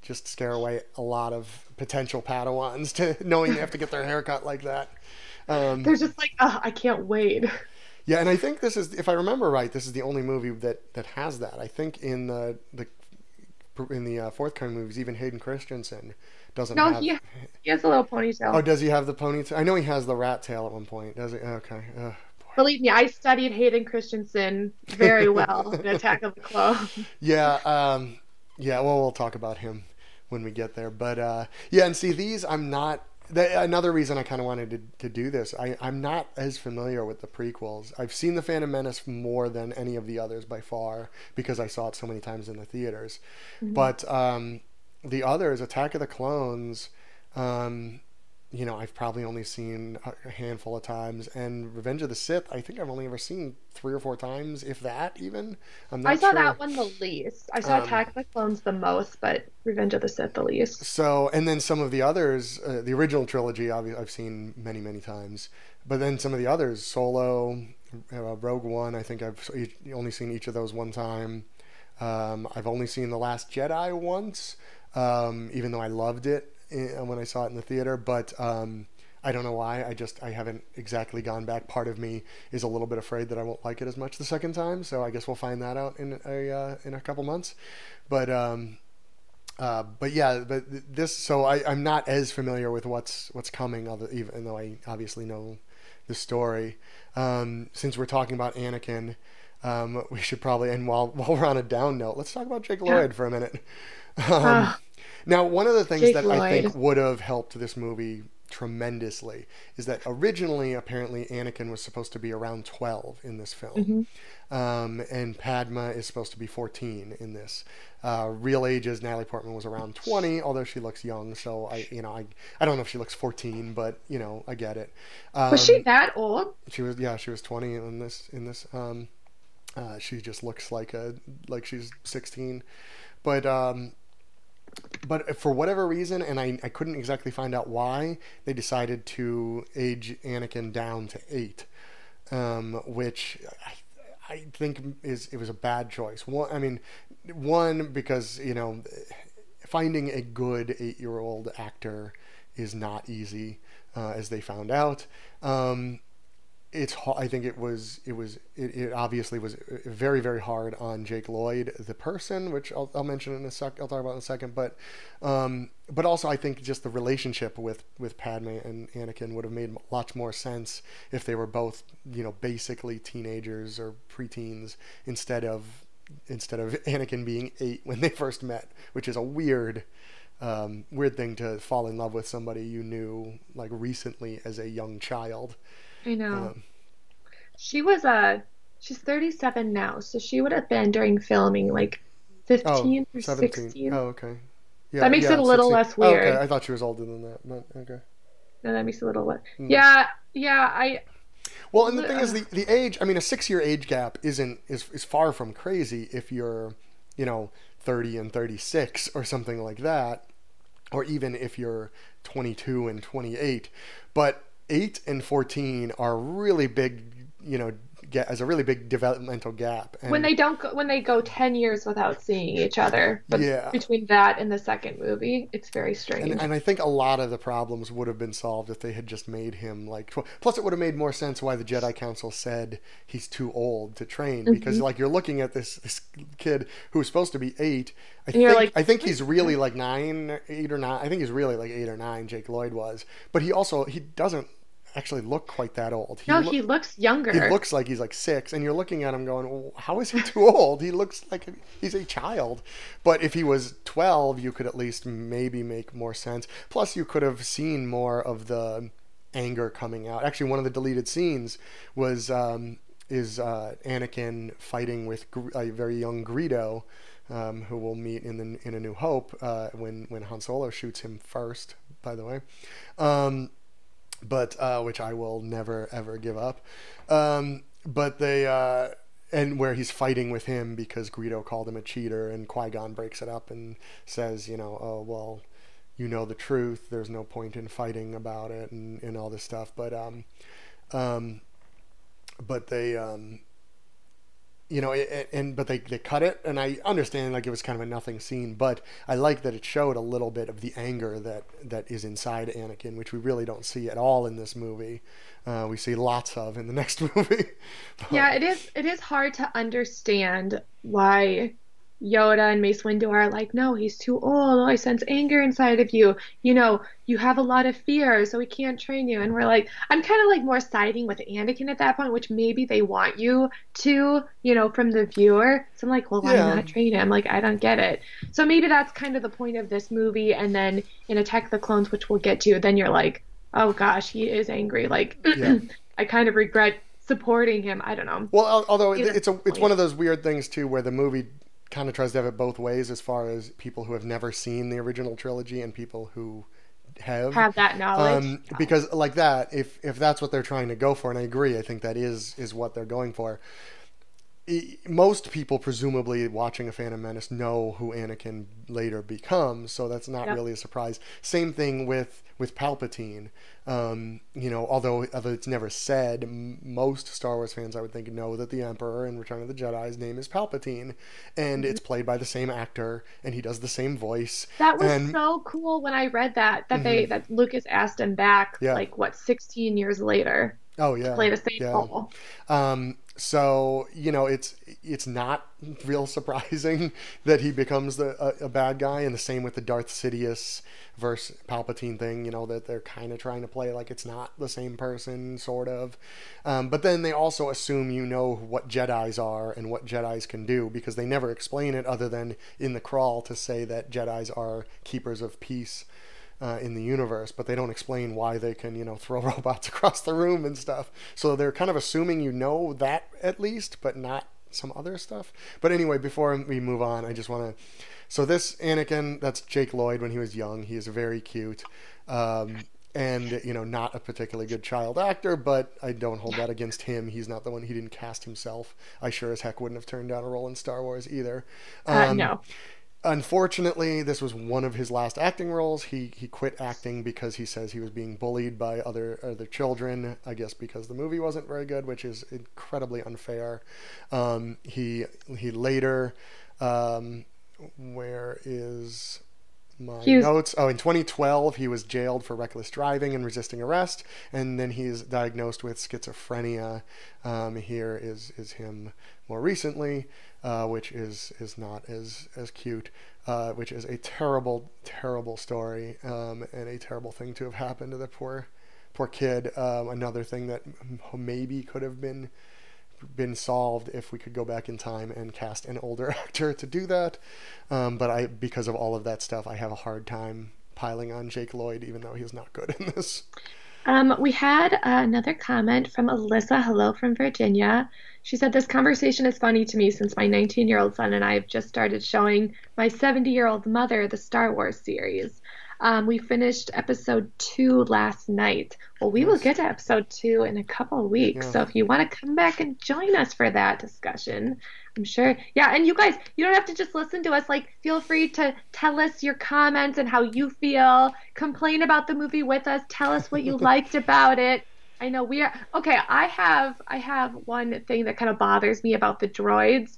just scare away a lot of potential Padawans to knowing they have to get their hair cut like that. They're just like, oh, I can't wait. Yeah, and I think this is, if I remember right, this is the only movie that has that. I think in the forthcoming movies, even Hayden Christensen doesn't have. No, he has a little ponytail. Oh, does he have the ponytail? I know he has the rat tail at one point. Does he? Okay. Boy. Believe me, I studied Hayden Christensen very well in Attack of the Clones. Yeah. Yeah. Well, we'll talk about him when we get there. But yeah, and see, these I'm not. Another reason I kind of wanted to do this, I'm not as familiar with the prequels. I've seen The Phantom Menace more than any of the others by far because I saw it so many times in the theaters. Mm-hmm. But the others, Attack of the Clones, I've probably only seen a handful of times. And Revenge of the Sith, I think I've only ever seen 3 or 4 times, if that even. I'm not sure. I saw sure. that one the least. I saw Attack of the Clones the most, but Revenge of the Sith the least. So, and then some of the others, the original trilogy, I've seen many, many times. But then some of the others, Solo, Rogue One, I think I've only seen each of those one time. I've only seen The Last Jedi once, even though I loved it when I saw it in the theater, but I don't know why. I haven't exactly gone back. Part of me is a little bit afraid that I won't like it as much the second time, so I guess we'll find that out in a couple months. But yeah, but this. So I'm not as familiar with what's coming, even though I obviously know the story. Since we're talking about Anakin, we should probably, and while we're on a down note, let's talk about Jake Lloyd for a minute. Now, one of the things Jake that Lloyd. I think would have helped this movie tremendously is that originally, apparently, Anakin was supposed to be around 12 in this film. Mm-hmm. And Padma is supposed to be 14 in this. Real ages, Natalie Portman was around 20, although she looks young, so I don't know if she looks 14, but, I get it. Was she that old? She was 20 in this. She just looks like she's 16. But for whatever reason, and I couldn't exactly find out why, they decided to age Anakin down to 8, which I think it was a bad choice. One because finding a good 8-year-old actor is not easy, as they found out. I think it obviously was very, very hard on Jake Lloyd, the person, which I'll mention in a sec. I'll talk about in a second. But also I think just the relationship with Padme and Anakin would have made lots more sense if they were both, basically teenagers or preteens instead of Anakin being 8 when they first met, which is a weird thing to fall in love with somebody you knew like recently as a young child. I know. She's 37 now, so she would have been during filming like 15 or 17. 16. Oh, okay. Yeah, that makes it a little 16. less weird. Oh, okay. I thought she was older than that, but okay. No, that makes it a little less. Mm. Yeah, Well, and the thing is, the age, a 6-year age gap is far from crazy if you're, 30 and 36 or something like that, or even if you're 22 and 28. But 8 and 14 are really big, as a really big developmental gap. When And they don't go, when they go 10 years without seeing each other, but yeah, between that and the second movie, it's very and strange. and I think a lot of the problems would have been solved if they had just made him like. Plus, it would have made more sense why the Jedi Council said he's too old to train, because Hmm. like you're looking at this kid who's supposed to be 8. And you're like, I think he's really like 9, 8 or 9. I think he's really like 8 or 9. Jake Lloyd was, but he doesn't actually look quite that old. no, he looks He younger. looks like he's like 6, and you're looking at him going, well, how is he too old? He looks like he's a child. But if he was 12, you could at least maybe make more sense. Plus, you could have seen more of the anger coming out. Actually, one of the deleted scenes was Anakin fighting with a very young Greedo, who we'll meet in A New Hope, when Han Solo shoots him first, by the way. But which I will never ever give up. But they and where he's fighting with him because Greedo called him a cheater, and Qui-Gon breaks it up and says, oh well, you know the truth. There's no point in fighting about it, and all this stuff. Um, but they but they cut it, and I understand like it was kind of a nothing scene, but I like that it showed a little bit of the anger that is inside Anakin, which we really don't see at all in this movie. We see lots of in the next movie. Yeah, But it is hard to understand why Yoda and Mace Windu are like, no, he's too old. Oh, I sense anger inside of you. You have a lot of fear, so we can't train you. And we're like, I'm kind of like more siding with Anakin at that point, which maybe they want you to, from the viewer. So I'm like, well, why yeah, not train him? Like, I don't get it. So maybe that's kind of the point of this movie. And then in Attack of the Clones, which we'll get to, then you're like, oh gosh, he is angry. Like, yeah. I kind of regret supporting him. I don't know. Well, although Maybe that's it's the one point. of those weird things too, where the movie kind of tries to have it both ways, as far as people who have never seen the original trilogy and people who have. Have that knowledge. Because like that, if that's what they're trying to go for, and I agree, I think that is what they're going for. Most people, presumably watching A Phantom Menace, know who Anakin later becomes, so that's not Yep. really a surprise. Same thing with Palpatine. Although it's never said, most Star Wars fans, I would think, know that the Emperor in Return of the Jedi's name is Palpatine, and Mhm. it's played by the same actor, and he does the same voice, That was and so cool when I read mhm, that Lucas asked him back yeah, like what 16 years later oh to yeah, play the same yeah. role. So it's not real surprising that he becomes a bad guy, and the same with the Darth Sidious versus Palpatine thing. That they're kind of trying to play like it's not the same person, sort of. But then they also assume you know what Jedi's are and what Jedi's can do, because they never explain it other than in the crawl to say that Jedi's are keepers of peace. In the universe, but they don't explain why they can, throw robots across the room and stuff. So they're kind of assuming you know that at least, but not some other stuff. But anyway, before we move on, I just want to. So this Anakin, that's Jake Lloyd when he was young. He is very cute. And not a particularly good child actor, but I don't hold that against him. He's not the one. He didn't cast himself. I sure as heck wouldn't have turned down a role in Star Wars either. No. Unfortunately, this was one of his last acting roles. He quit acting because he says he was being bullied by other children. I guess because the movie wasn't very good, which is incredibly unfair. He later, where is my He was notes? Oh, in 2012, he was jailed for reckless driving and resisting arrest, and then he's diagnosed with schizophrenia. Here is him more recently, which is not as cute, which is a terrible, terrible story, and a terrible thing to have happened to the poor kid. Another thing that maybe could have been solved if we could go back in time and cast an older actor to do that. But because of all of that stuff, I have a hard time piling on Jake Lloyd, even though he's not good in this. We had another comment from Alyssa. Hello from Virginia. She said, this conversation is funny to me since my 19-year-old son and I have just started showing my 70-year-old mother the Star Wars series. We finished episode 2 last night. Well, we will Nice. get to episode 2 in a couple of weeks. Yeah. So if you want to come back and join us for that discussion, I'm sure. Yeah, and you guys, you don't have to just listen to us. Like, feel free to tell us your comments and how you feel. Complain about the movie with us. Tell us what you liked about it. I know we are okay. I have one thing that kind of bothers me about the droids.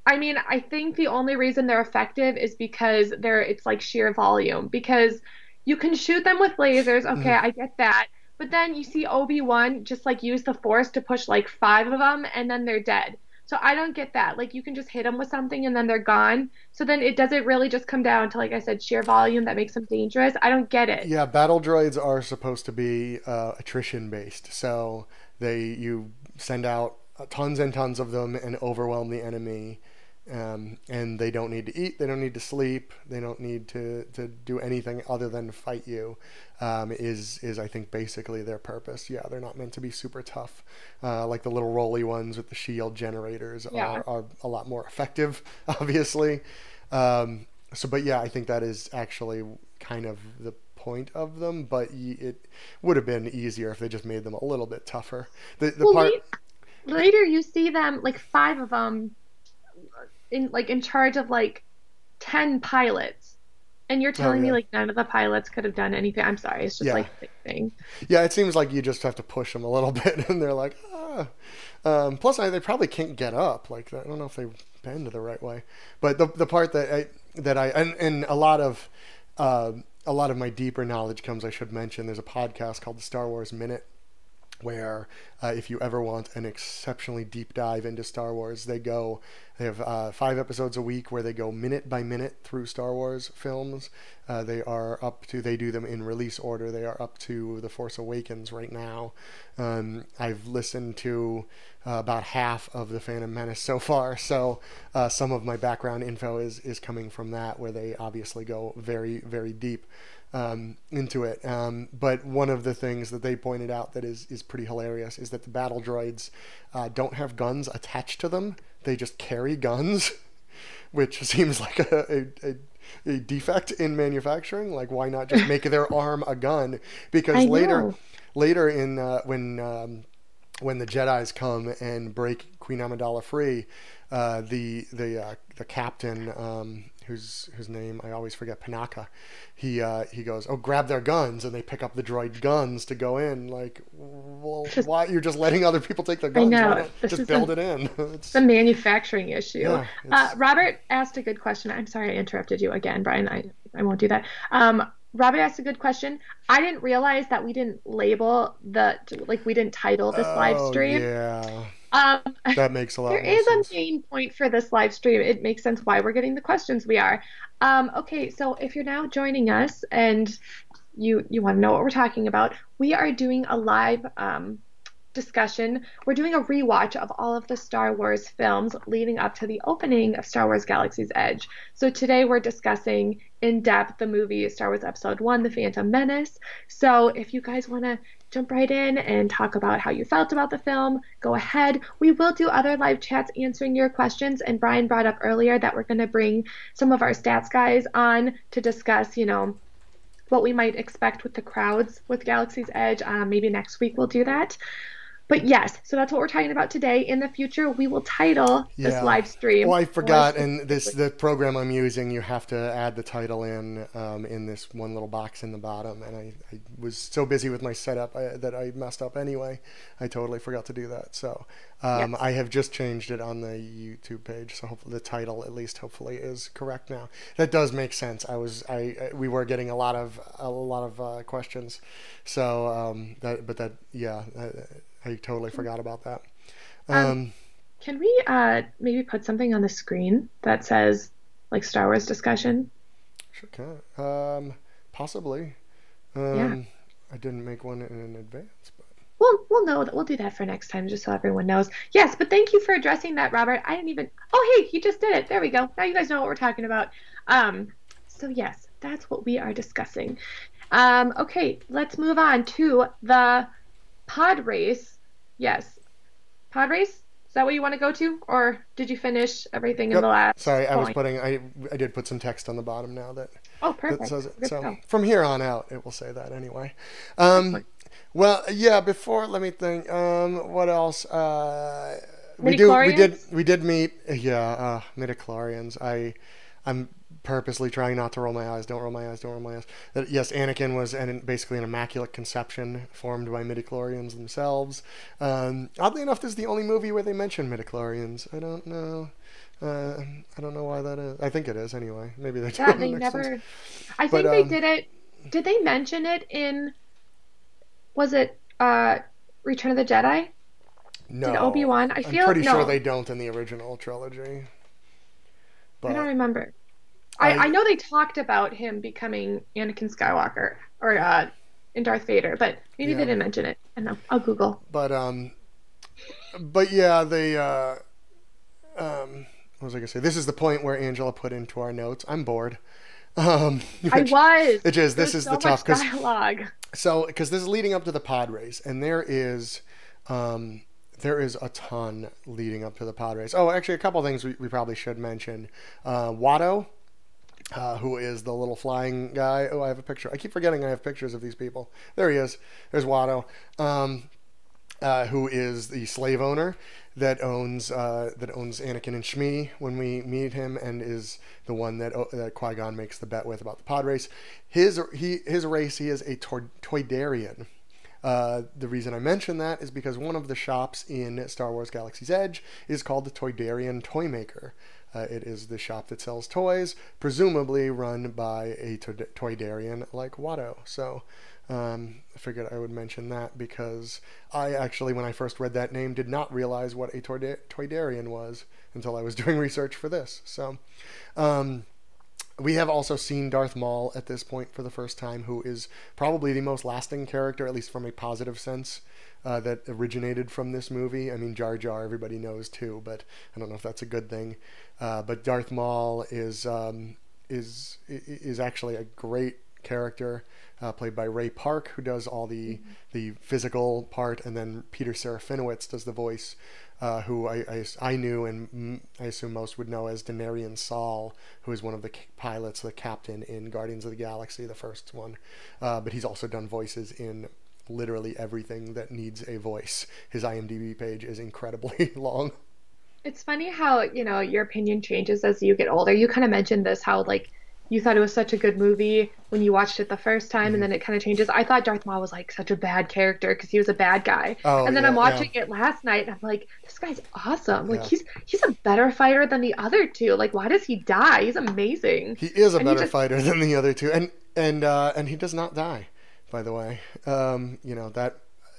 I mean, I think the only reason they're effective is because it's like sheer volume. Because you can shoot them with lasers. Okay, Mhm. I get that. But then you see Obi-Wan just like use the Force to push like five of them and then they're dead. So I don't get that. Like you can just hit them with something and then they're gone. So then it doesn't really just come down to, like I said, sheer volume that makes them dangerous. I don't get it. Yeah, battle droids are supposed to be attrition based, so you send out tons and tons of them and overwhelm the enemy. And they don't need to eat, they don't need to sleep, they don't need to do anything other than fight you. Is I think basically their purpose. Yeah, they're not meant to be super tough. Like the little roly ones with the shield generators Yeah. are a lot more effective, obviously. But yeah, I think that is actually kind of the point of them. But it would have been easier if they just made them a little bit tougher. The Well, part. later you see them, like five of them, in charge of like 10 pilots. And you're Oh telling me yeah, like none of the pilots could have done anything. I'm sorry. It's just yeah. like a thing. Yeah, it seems like you just have to push them a little bit, and they're like, ah. Plus, they probably can't get up. Like, I don't know if they bend the right way. But the part and a lot of my deeper knowledge comes. I should mention there's a podcast called the Star Wars Minute, where if you ever want an exceptionally deep dive into Star Wars, they have 5 episodes a week where they go minute by minute through Star Wars films. They do them in release order. They are up to The Force Awakens right now. I've listened to about half of The Phantom Menace so far, so some of my background info is coming from that, where they obviously go very, very deep into it. But one of the things that they pointed out that is pretty hilarious is that the battle droids don't have guns attached to them. They just carry guns, which seems like a defect in manufacturing. Like, why not just make their arm a gun? Because I later, know. later in when the Jedi's come and break Queen Amidala free, the captain, whose name I always forget, Panaka, he goes, oh, grab their guns, and they pick up the droid guns to go in. Like, well, why? You're just letting other people take their I guns? Why know. not This just is build it in? the manufacturing issue. Yeah, it's Robert asked a good question. I'm sorry I interrupted you again, Brian. I won't do that. Robert asked a good question. I didn't realize that we didn't we didn't title this live oh stream. yeah, Um, that makes a there lot more is a sense. main point for this live stream. It makes sense why we're getting the questions we are. Okay, so if you're now joining us and you want to know what we're talking about, we are doing a live discussion. We're doing a rewatch of all of the Star Wars films leading up to the opening of Star Wars Galaxy's Edge. So today we're discussing in depth the movie Star Wars Episode 1, The Phantom Menace. So if you guys want to jump right in and talk about how you felt about the film, go ahead. We will do other live chats answering your questions. And Brian brought up earlier that we're going to bring some of our stats guys on to discuss, what we might expect with the crowds with Galaxy's Edge. Maybe next week we'll do that. But yes, so that's what we're talking about today. In the future, we will title this Yeah. live stream Oh, I more forgot. And specifically. the program I'm using, you have to add the title in this one little box in the bottom. And I was so busy with my setup that I messed up anyway. I totally forgot to do that. So Yes. I have just changed it on the YouTube page. So hopefully the title, at least hopefully, is correct now. That does make sense. We were getting a lot of questions. So yeah. I totally forgot about that. Um, Um, can we maybe put something on the screen that says like Star Wars discussion? Sure can. Possibly. Yeah. Um, I didn't make one in advance, but We'll know that we'll do that for next time just so everyone knows. Yes, but thank you for addressing that, Robert. I didn't even Oh, hey, he just did it. There we go. Now you guys know what we're talking about. So yes, that's what we are discussing. Okay, let's move on to the pod race. Yes. Pod race? Is that what you want to go to? Or did you finish everything in the yep. last Sorry, point? I did put some text on the bottom now Oh, that perfect. says it. Good to So go. from here on out, it will say that anyway. Um, Excellent. well, yeah. Before, let me think. What else? We Midichlorians? did meet. Yeah, midichlorians. I'm purposely trying not to roll my eyes. Don't roll my eyes. Don't roll my eyes. That yes, Anakin was basically an immaculate conception formed by midichlorians themselves. Oddly enough, this is the only movie where they mention midichlorians. I don't know. I don't know why that is. I think it is anyway. Maybe they Yeah, don't. they Makes never. sense. I But think they did it. Did they mention it in? Was it Return of the Jedi? Did no, Obi-Wan? I I'm feel pretty sure no. they don't in the original trilogy. I don't But remember. I I know they talked about him becoming Anakin Skywalker or in Darth Vader, but maybe they yeah. didn't mention it. I don't know. I'll Google. But yeah, they what was I gonna say? This is the point where Angela put into our notes. I'm bored. I was. Which is There this was is so the much tough because dialogue. because this is leading up to the pod race, and um, there is a ton leading up to the pod race. Oh, actually, a couple things we probably should mention. Watto, who is the little flying guy. Oh, I have a picture. I keep forgetting I have pictures of these people. There he is. There's Watto. Who is the slave owner that owns Anakin and Shmi when we meet him, and is the one that Qui-Gon makes the bet with about the pod race. His race, he is a Toydarian. The reason I mention that is because one of the shops in Star Wars Galaxy's Edge is called the Toydarian Toymaker. It is the shop that sells toys, presumably run by a Toydarian like Watto. So I figured I would mention that because I actually, when I first read that name, did not realize what a Toydarian was until I was doing research for this. So we have also seen Darth Maul at this point for the first time, who is probably the most lasting character, at least from a positive sense, that originated from this movie. I mean, Jar Jar, everybody knows too, but I don't know if that's a good thing. But Darth Maul is actually a great character, played by Ray Park, who does all the physical part, and then Peter Serafinowicz does the voice, who I knew and I assume most would know as Denarian Saul, who is one of the pilots, the captain in Guardians of the Galaxy, the first one. But he's also done voices in literally everything that needs a voice. His IMDb page is incredibly long. It's funny how, your opinion changes as you get older. You kind of mentioned this, how like you thought it was such a good movie when you watched it the first time, and Mm-hmm. then it kind of changes. I thought Darth Maul was like such a bad character because he was a bad guy. Oh And then yeah, I'm yeah, watching it last night and I'm like, this guy's awesome. Like yeah. he's a better fighter than the other two. Like why does he die? He's amazing. He is a And he better just fighter than the other two, and he does not die, by the way.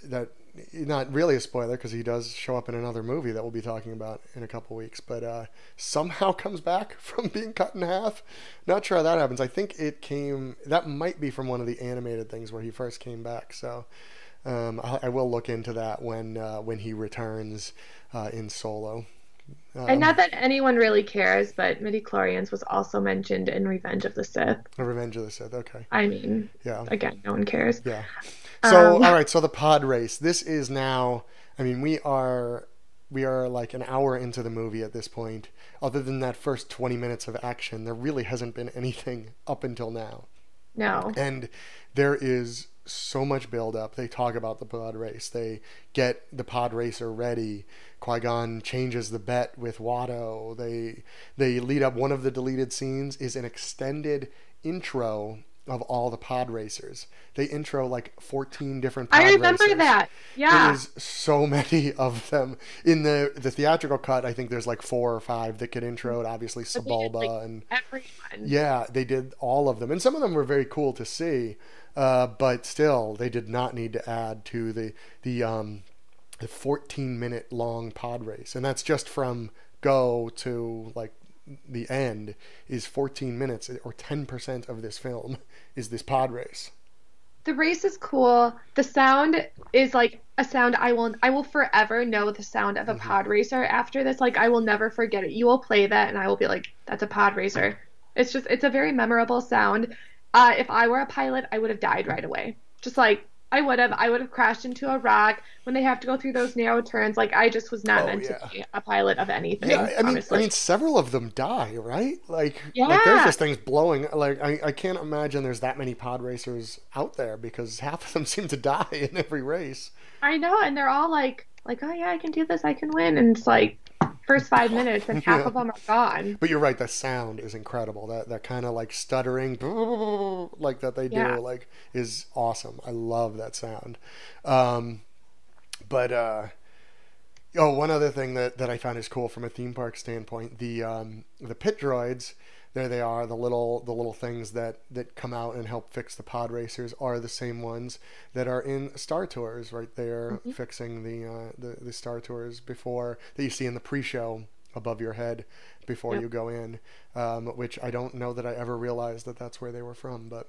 That not really a spoiler because he does show up in another movie that we'll be talking about in a couple weeks, but somehow comes back from being cut in half. Not sure how that happens. I think that might be from one of the animated things where he first came back. So I will look into that when he returns in Solo. and not that anyone really cares, but midichlorians was also mentioned in Revenge of the Sith. Revenge of the Sith. Okay. I mean, Yeah. again, no one cares. Yeah. So, all Um, right. So the pod race. This is now. I mean, we are like an hour into the movie at this point. Other than that first 20 minutes of action, there really hasn't been anything up until now. no. And there is so much build up. They talk about the pod race. They get the pod racer ready. Qui-Gon changes the bet with Watto. They lead up. One of the deleted scenes is an extended intro of all the pod racers. They intro like 14 different pod I remember racers. that. There Yeah. is so many of them. In the theatrical cut, I think there's like 4 or 5 that get introed. Obviously, But they did like Sebulba and everyone. yeah, they did all of them, and some of them were very cool to see. But still, they did not need to add to the 14-minute long pod race, and that's just from go to like the end is 14 minutes, or 10% of this film is this pod race. The race is cool. The sound is like a sound I will forever know the sound of a Mm-hmm. pod racer after this. Like I will never forget it. You will play that and I will be like, that's a pod racer. It's a very memorable sound. If I were a pilot, I would have died right away. Just like I would have crashed into a rock when they have to go through those narrow turns. Like I just was not Oh meant yeah. to be a pilot of anything, Yeah, I honestly. mean, several of them die, right? Like there's Yeah. just things blowing. Like, I can't imagine there's that many pod racers out there because half of them seem to die in every race. I know, and they're all like, oh yeah, I can do this, I can win, and it's like, first 5 minutes, and half Yeah. of them are gone. But you're right, the sound is incredible. That kind of like stuttering like that they Yeah. do like is awesome. I love that sound. Um, but oh, one other thing that I found is cool from a theme park standpoint, the pit droids, there they are, the little things that come out and help fix the pod racers are the same ones that are in Star Tours, right there, Hmm. fixing the Star Tours before that you see in the pre-show above your head before Yep. you go in, which I don't know that I ever realized that that's where they were from, but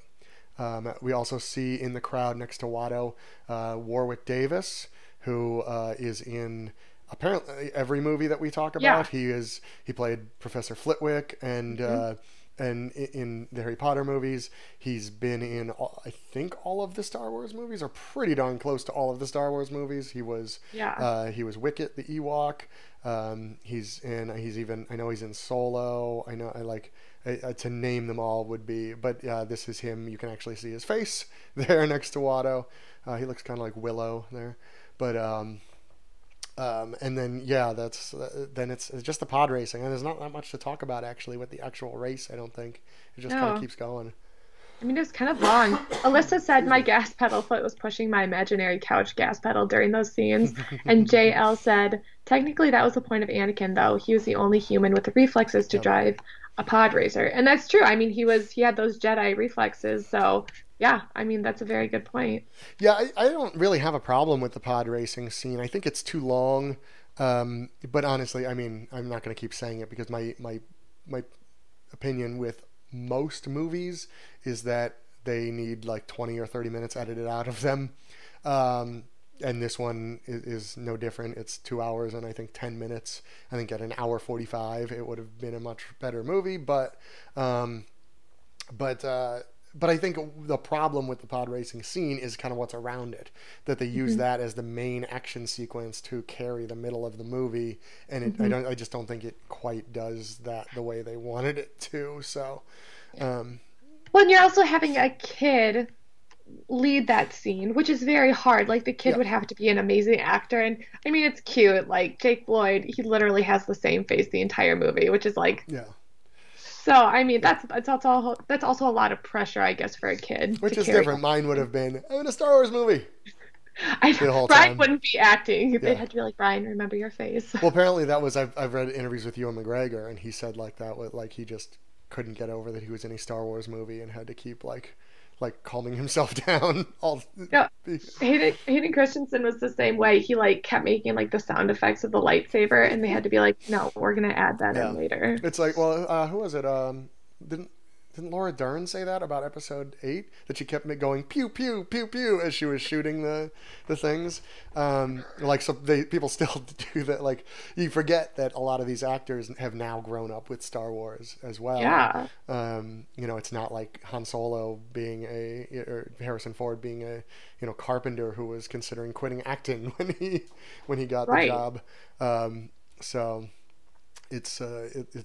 we also see in the crowd next to Watto Warwick Davis, who is in apparently every movie that we talk Yeah. about. He played Professor Flitwick Hmm. and in the Harry Potter movies. He's been in I think all of the Star Wars movies, or pretty darn close to all of the Star Wars movies. Yeah. He was Wicket the Ewok. He's even, I know he's in Solo. I know I like to name them all would be, but this is him. You can actually see his face there next to Watto. He looks kind of like Willow there, but and then yeah, that's then it's just the pod racing, and there's not that much to talk about actually with the actual race. I don't think it just kind of No. keeps going. I mean, it was kind of long. Alyssa said Excuse my me. gas pedal foot was pushing my imaginary couch gas pedal during those scenes. And JL said, technically, that was the point of Anakin, though. He was the only human with the reflexes to Yep. drive a pod racer. And that's true. I mean, he had those Jedi reflexes. So, yeah, I mean, that's a very good point. Yeah, I don't really have a problem with the pod racing scene. I think it's too long. But honestly, I mean, I'm not going to keep saying it because my opinion with most movies is that they need like 20 or 30 minutes edited out of them. Um, and this one is no different. It's 2 hours and I think 10 minutes. I think at an hour 45, it would have been a much better movie. Um, but but I think the problem with the pod racing scene is kind of what's around it. That they use Hmm. that as the main action sequence to carry the middle of the movie, and Hmm. I just don't think it quite does that the way they wanted it to. So, um, Well, and you're also having a kid lead that scene, which is very hard. Like the kid yeah, would have to be an amazing actor. And I mean, it's cute. Like Jake Lloyd, he literally has the same face the entire movie, which is like yeah, so. I mean, yeah. that's also a lot of pressure, I guess, for a kid to Which is carry different. that Mine would scene. have been I'm in a Star Wars movie the whole Brian time. wouldn't be acting. They'd Yeah. have to be like, Brian, remember your face. Well, apparently that was I've read interviews with Ewan McGregor, and he said like that with like he just couldn't get over that he was in a Star Wars movie and had to keep like calming himself down all. No, Hayden Christensen was the same way. He like kept making like the sound effects of the lightsaber, and they had to be like, no, we're gonna add that in Yeah, later. it's like well, who was it? Didn't didn't Laura Dern say that about episode 8 that she kept going pew pew pew pew as she was shooting the things? Like so, people still do that. Like you forget that a lot of these actors have now grown up with Star Wars as well. Yeah, It's not like Han Solo being or Harrison Ford being a carpenter who was considering quitting acting when he got the right. job. So it's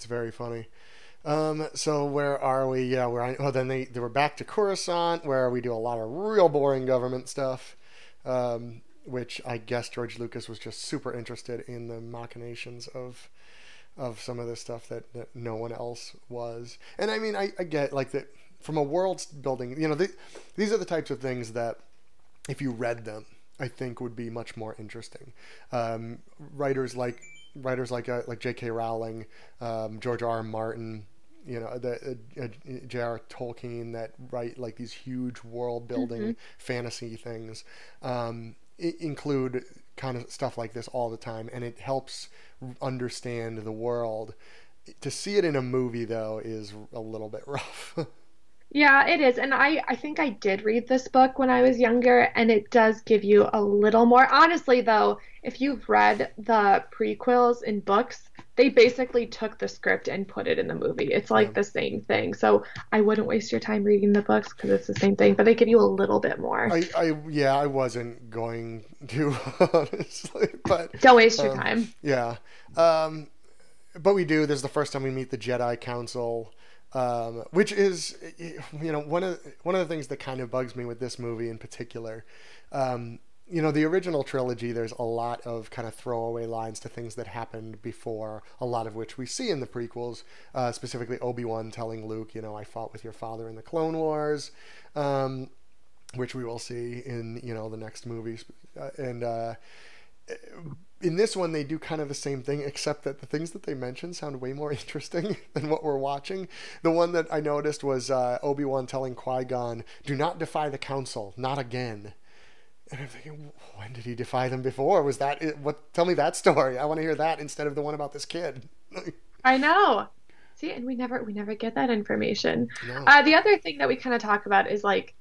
very funny. So where are we? Yeah, then they were back to Coruscant, where we do a lot of real boring government stuff, which I guess George Lucas was just super interested in the machinations of some of this stuff that no one else was. And I mean, I get like that from a world building. These are the types of things that if you read them, I think would be much more interesting. Um, writers like like J.K. Rowling, George R. R. Martin, J.R. Tolkien that write like these huge world Hmm. building fantasy things, include kind of stuff like this all the time, and it helps understand the world. To see it in a movie though is a little bit rough. Yeah, it is. And I think I did read this book when I was younger, and it does give you a little more. Honestly, though, if you've read the prequels in books, they basically took the script and put it in the movie. It's Yeah. like the same thing. So I wouldn't waste your time reading the books because it's the same thing, but they give you a little bit more. I wasn't going to honestly, but Don't waste your um, time. yeah. Um, but we do. This is the first time we meet the Jedi Council, which is one of the things that kind of bugs me with this movie in particular. Um, the original trilogy, there's a lot of kind of throwaway lines to things that happened before, a lot of which we see in the prequels, specifically Obi-Wan telling Luke, I fought with your father in the Clone Wars, which we will see in, the next movies. And in this one, they do kind of the same thing, except that the things that they mention sound way more interesting than what we're watching. The one that I noticed was Obi-Wan telling Qui-Gon, do not defy the Council, not again. And I'm thinking, when did he defy them before? Was that it? Tell me that story. I want to hear that instead of the one about this kid. I know. See, and we never get that information. No. The other thing that we kind of talk about is like,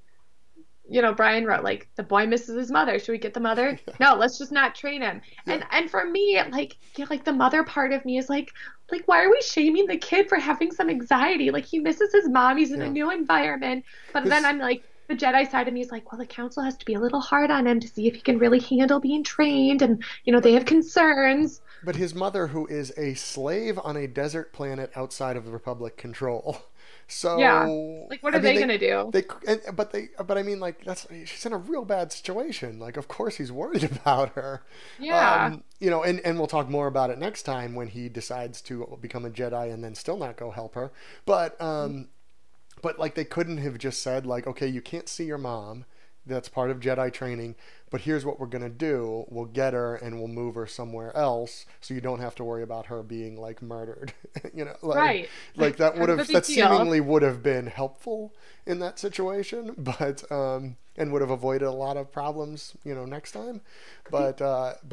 Brian wrote like the boy misses his mother. Should we get the mother? Yeah. No, let's just not train him. Yeah. And for me, like, like the mother part of me is like why are we shaming the kid for having some anxiety? Like he misses his mom, he's in a Yeah. new environment. But then I'm like the Jedi side of me is like, well, the council has to be a little hard on him to see if he can really handle being trained, and But they have concerns. but his mother, who is a slave on a desert planet outside of the Republic control. Yeah. So Like what I are mean, they gonna do? but I mean, like she's in a real bad situation. Like, of course he's worried about her. Yeah. And we'll talk more about it next time when he decides to become a Jedi and then still not go help her. But like they couldn't have just said like, okay, you can't see your mom. That's part of Jedi training. But here's what we're gonna do: we'll get her and we'll move her somewhere else, so you don't have to worry about her being like murdered. Right. Like that would Kind of a have big that deal. seemingly would have been helpful in that situation, but and would have avoided a lot of problems, next time. But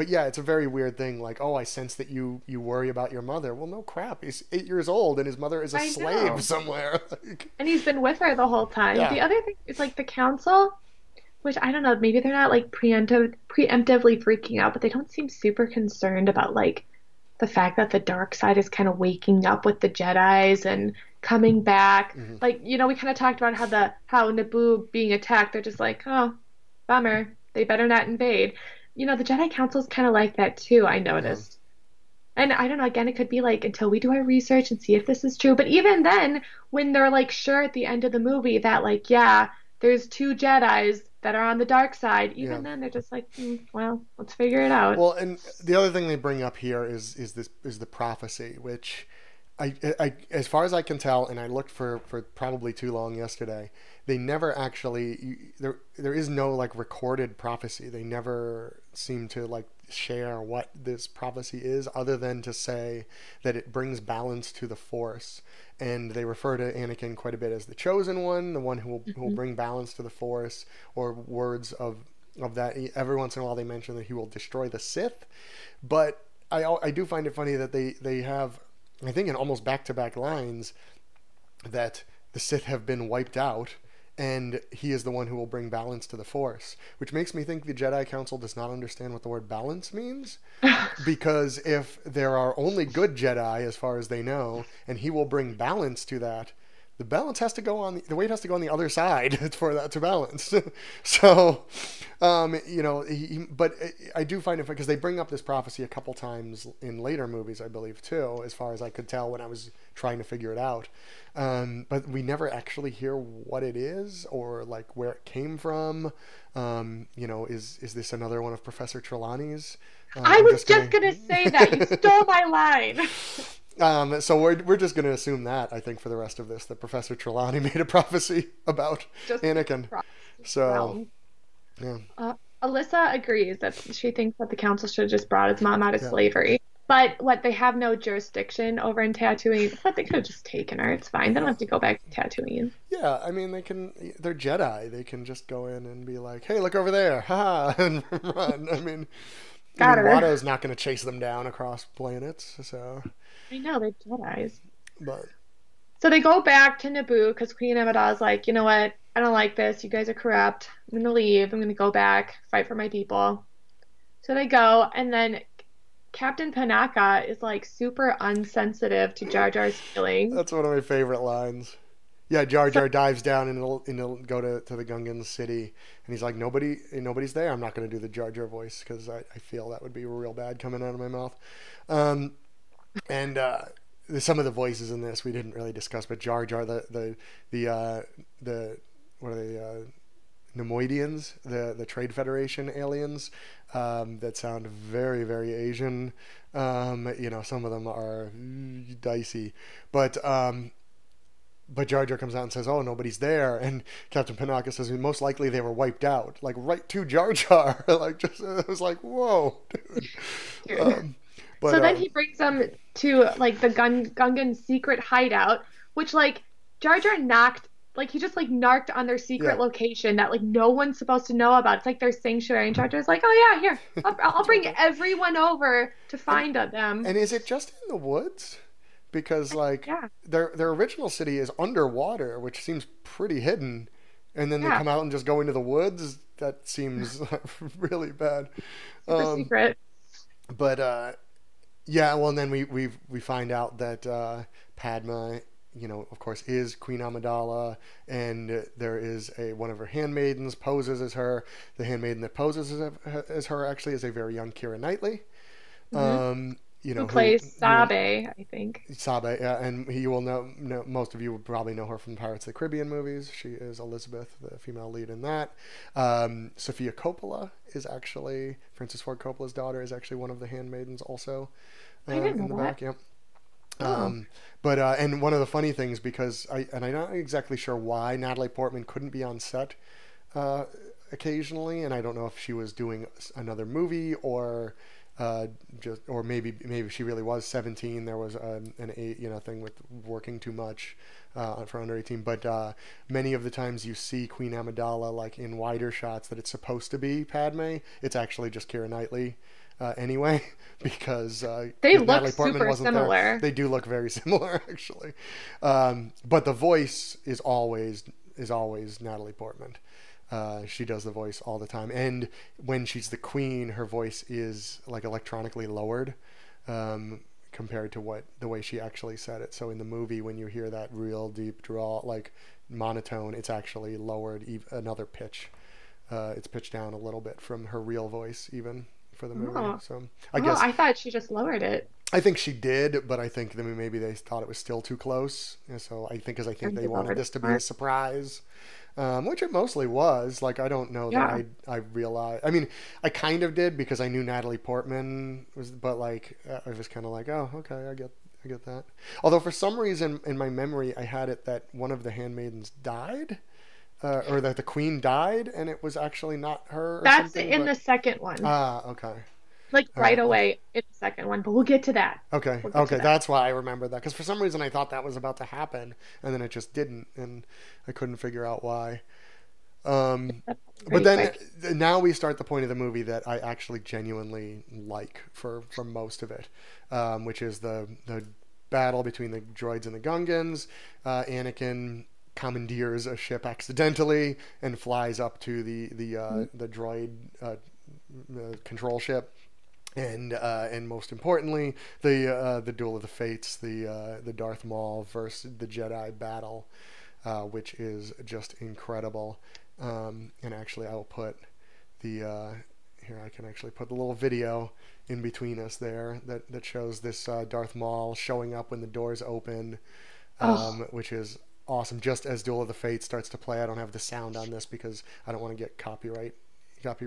yeah, it's a very weird thing. Like, oh, I sense that you worry about your mother. Well, no crap. He's 8 years old and his mother is a I slave know. somewhere. And he's been with her the whole time. Yeah. The other thing is like the council, which I don't know, maybe they're not like preemptively freaking out, but they don't seem super concerned about like the fact that the dark side is kind of waking up with the Jedis and coming back. Hmm. Like, we kind of talked about how Naboo being attacked, they're just like, oh, bummer. They better not invade. The Jedi Council is kind of like that too, I Uh-huh. noticed. And I don't know, again, it could be like until we do our research and see if this is true. But even then, when they're like sure at the end of the movie that like, yeah, there's two Jedis that are on the dark side, Yeah. even then they're just like, well, let's figure it out. Well, and the other thing they bring up here is the prophecy, which as far as I can tell, and I looked for probably too long yesterday, they never actually there is no like recorded prophecy. They never seem to like share what this prophecy is, other than to say that it brings balance to the Force, and they refer to Anakin quite a bit as the chosen one, the one who will Mhm. bring balance to the Force, or words of that. Every once in a while, they mention that he will destroy the Sith, but I do find it funny that they have, I think, in almost back to back lines, that the Sith have been wiped out, and he is the one who will bring balance to the Force, which makes me think the Jedi Council does not understand what the word balance means. Because if there are only good Jedi, as far as they know, and he will bring balance to that, the balance has to go on the weight has to go on the other side for that to balance. So, but I do find it because they bring up this prophecy a couple times in later movies, I believe too, as far as I could tell when I was trying to figure it out. But we never actually hear what it is or like where it came from. Is this another one of Professor Trelawney's? I was just gonna say that. You stole my line. So we're just going to assume that, I think, for the rest of this, that Professor Trelawney made a prophecy about Just Anakin. across So realms. yeah, Alyssa agrees that she thinks that the council should have just brought his mom out of yeah, slavery. But what they have no jurisdiction over in Tatooine. But they could have just taken her. It's fine. They don't have to go back to Tatooine. yeah. I mean, they're Jedi. They can just go in and be like, "Hey, look over there, ha!" and run. Got her. Watto's not going to chase them down across planets. So, I know they're Jedi's. but So they go back to Naboo because Queen Amidala's like, you know what? I don't like this. You guys are corrupt. I'm gonna leave. I'm gonna go back, fight for my people. So they go, and then Captain Panaka is like super unsensitive to Jar Jar's feelings. that's one of my favorite lines. Yeah, Jar So Jar dives down and he'll go to the Gungan city, and he's like, nobody's there. I'm not going to do the Jar Jar voice because I feel that would be real bad coming out of my mouth. Um, and some of the voices in this we didn't really discuss, but Jar Jar, the what are they? Nemoidians, the Trade Federation aliens, that sound very, very Asian. Some of them are dicey, but Jar Jar comes out and says, "Oh, nobody's there," and Captain Panaka says, "Most likely they were wiped out." Like right to Jar Jar. Like just it was like, "Whoa, dude." Dude. Um, but So then he brings them to like the Gungan's secret hideout, which like Jar Jar knocked, like he just like narked on their yeah, secret location that like no one's supposed to know about. It's like their sanctuary, and Jar Jar's like, oh yeah, here, I'll Jar bring Jar. everyone over to And find them. and is it just in the woods? Because like Yeah, their original city is underwater, which seems pretty hidden, and then they yeah, come out and just go into the woods. That seems really bad. super Um, secret. but Yeah, well, and then we find out that Padma, of course, is Queen Amidala, and there is one of her handmaidens poses as her. The handmaiden that poses as her actually is a very young Keira Knightley. Hmm. Um, Who who plays Sabe, I think. Sabe, and you will know, most of you would probably know her from Pirates of the Caribbean movies. She is Elizabeth, the female lead in that. Sofia Coppola is actually Francis Ford Coppola's daughter. Is actually one of the handmaidens also I didn't in know the that. back. Yep. Oh, But and one of the funny things, because I'm not exactly sure why Natalie Portman couldn't be on set uh, occasionally, and I don't know if she was doing another movie or or maybe she really was 17. There was an thing with working too much for under 18. But many of the times you see Queen Amidala like in wider shots that it's supposed to be Padme. It's actually just Keira Knightley. Anyway, because they look Natalie Portman super wasn't there. similar. They do look very similar, actually. But the voice is always Natalie Portman. She does the voice all the time, and when she's the queen, her voice is like electronically lowered compared to the way she actually said it. So in the movie, when you hear that real deep drawl, like monotone, it's actually lowered another pitch. It's pitched down a little bit from her real voice, even for the movie. Oh, So I oh, guess I thought she just lowered it. I think she did, but I think that maybe they thought it was still too close. And so I think And they they wanted lowered it this to be a more. surprise, which it mostly was. Like I don't know that Yeah. I realized. I mean, I kind of did because I knew Natalie Portman was, but like I was kind of like, oh, okay, I get that. Although for some reason in my memory I had it that one of the handmaidens died. Or that the queen died, and it was actually not her or That's something. in But the second one. okay, Like all right right. away in the second one, but we'll get to that. Okay, We'll get to okay, that. that's why I remember that. Because for some reason I thought that was about to happen, and then it just didn't, and I couldn't figure out why. Um, That's but pretty then quick. now we start the point of the movie that I actually genuinely like for most of it, which is the battle between the droids and the Gungans. Anakin commandeers a ship accidentally and flies up to the droid control ship, and most importantly, the Duel of the Fates, the Darth Maul versus the Jedi battle, which is just incredible. And actually, I will put the here. I can actually put the little video in between us there that shows this Darth Maul showing up when the doors open, Oh, which is awesome. Just as Duel of the Fates starts to play, I don't have the sound on this because I don't want to get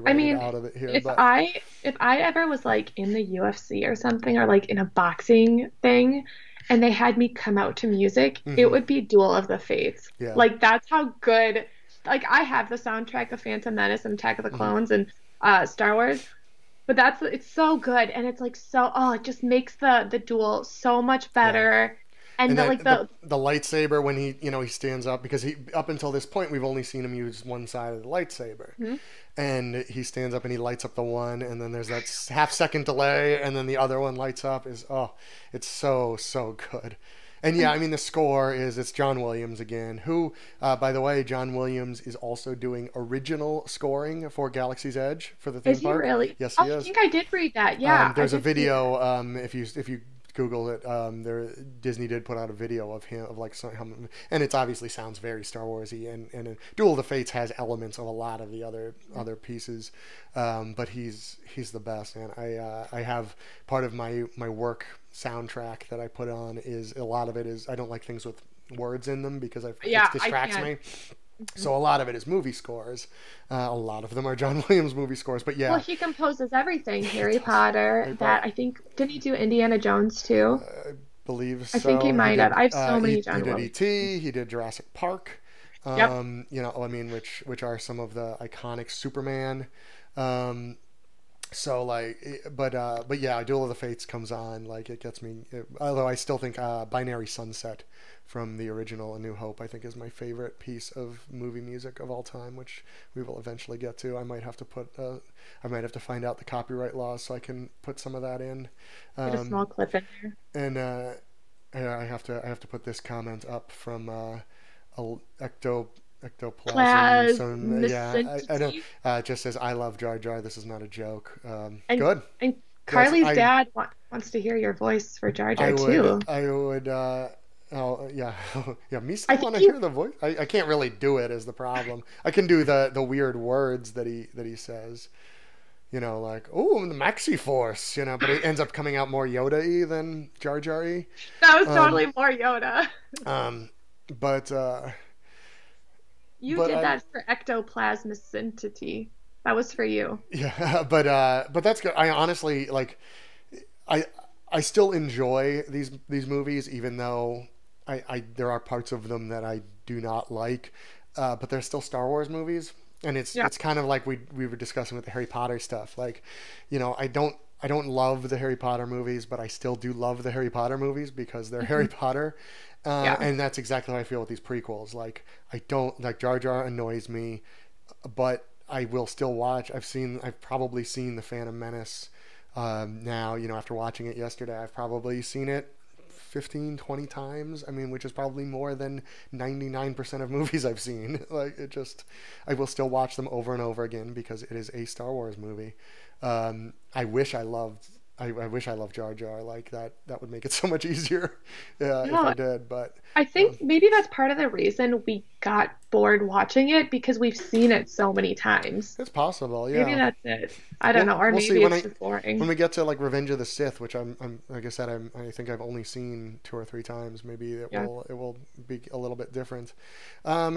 I copyrighted mean, out of it here, if but. I if I ever was like in the UFC or something or like in a boxing thing and they had me come out to music, it Hmm. would be Duel of the Fates. Yeah. Like that's how good like I have the soundtrack of Phantom Menace and Attack of the Hmm. Clones and Star Wars, but it's so good and it's like so it just makes the duel so much Yeah. better. And And the then like the lightsaber when he stands up, because he up until this point we've only seen him use one side of the lightsaber, Mhm. and he stands up and he lights up the one, and then there's that half-second delay, and then the other one lights up. It's so good. And yeah, And I mean the score it's John Williams again, who by the way, John Williams is also doing original scoring for Galaxy's Edge for the is theme he park. really? Yes, Oh, he I is. think I did read that. Yeah, I There's a did see that. video. If you Google it, Disney did put out a video of him of like and it obviously sounds very Star Warsy, and Duel of the Fates has elements of a lot of the other pieces, but he's the best, and I have part of my work soundtrack that I put on is a lot of it is I don't like things with words in them because it Yeah, I distracts can't. me. So a lot of it is movie scores. A lot of them are John Williams movie scores. But Well, yeah, he composes everything. he Harry does. Potter. Harry That Potter, I think didn't he do Indiana Jones too? I believe I think he so. He might have. did. I have so many He John did Williams. E.T. He did Jurassic Park. Yep. I mean, which are some of the iconic Superman. Um, So like, but yeah, Duel of the Fates comes on. Like it gets me. Although I still think Binary Sunset from the original A New Hope, I think is my favorite piece of movie music of all time, which we will eventually get to. I might have to find out the copyright laws so I can put some of that in. Get a Um, small clip in there. and I have to put this comment up from Ecto ectoplasm. So yeah, I know. Plasmicity. It just says I love Jar Jar. This is not a joke. And Good. and Yes, Carly's dad wants to hear your voice for Jar Jar too. I would. Oh yeah, yeah. Me I still want think to you. hear the voice. I can't really do it is the problem. I can do the weird words that he says. Like oh the Maxi Force. But it ends up coming out more Yoda-y than Jar Jar-y. That was Um, totally more Yoda. um, but You but did I that for ectoplasmicity. That was for you. yeah, but that's good. I honestly like. I I still enjoy these movies, even though I there are parts of them that I do not like. But they're still Star Wars movies, and Yeah. it's kind of like we were discussing with the Harry Potter stuff. Like, I don't love the Harry Potter movies, but I still do love the Harry Potter movies because they're Harry Hmm. Potter. Yeah. And that's exactly how I feel with these prequels. Like, I don't like Jar Jar annoys me, but I will still watch. I've probably seen the Phantom Menace. Now, after watching it yesterday, I've probably seen it 15, 20 times. I mean, which is probably more than 99% of movies I've seen. Like, I will still watch them over and over again because it is a Star Wars movie. I wish I wish I loved Jar Jar like that. That would make it so much easier, if I No, did. But I think um, maybe that's part of the reason we got bored watching it because we've seen it so many times. it's possible, Maybe yeah. that's it. I don't know. Or We'll see maybe when it's just when boring. we get to like Revenge of the Sith, which I'm like I said, I think I've only seen two or three times. Maybe Yeah. it will be a little bit different.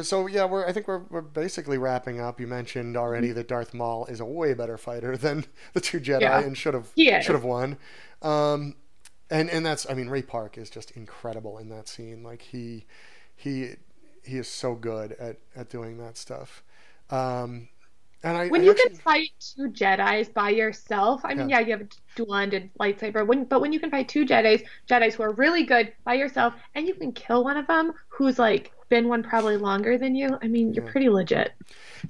So yeah, I think we're basically wrapping up. You mentioned Mhm. already that Darth Maul is a way better fighter than the two Jedi Yeah. and He should is. have won. Um, and that's I mean Ray Park is just incredible in that scene. Like he he is so good at doing that stuff. Um, and When I you can actually fight two Jedis by yourself, I mean, yeah. yeah, you have a dual-ended lightsaber. But when you can fight two Jedis who are really good by yourself, and you can kill one of them who's like been one probably longer than you, I mean, you're Yeah. pretty legit.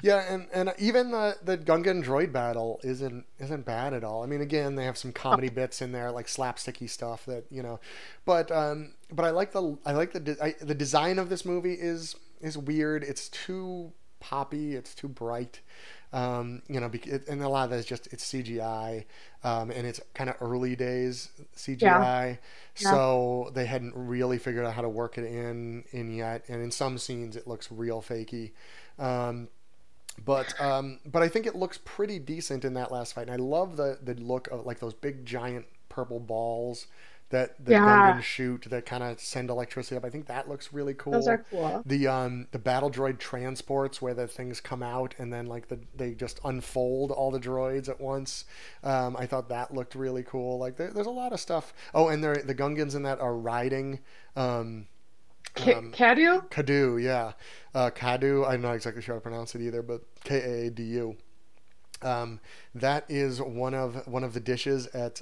Yeah, and even the Gungan droid battle isn't bad at all. I mean, again, they have some Oh, comedy bits in there, like slapsticky stuff but I like the design of this movie is weird. It's too poppy. It's too bright. And a lot of that is just it's CGI, and it's kind of early days yeah, CGI, yeah. so they hadn't really figured out how to work it in yet. And in some scenes, it looks real fakey. Um, but I think it looks pretty decent in that last fight, and I love the look of like those big giant purple balls that the Yeah, Gungans shoot that kind of send electricity up. I think that looks really those are cool. cool. The battle droid transports where the things come out and then like they just unfold all the droids at once. I thought that looked really cool. Like there's a lot of stuff. Oh, and the Gungans in that are riding. Um, Cadu? Kadu, yeah. Kadu, I'm not exactly sure how to pronounce it either, but Kaadu. That is one of the dishes at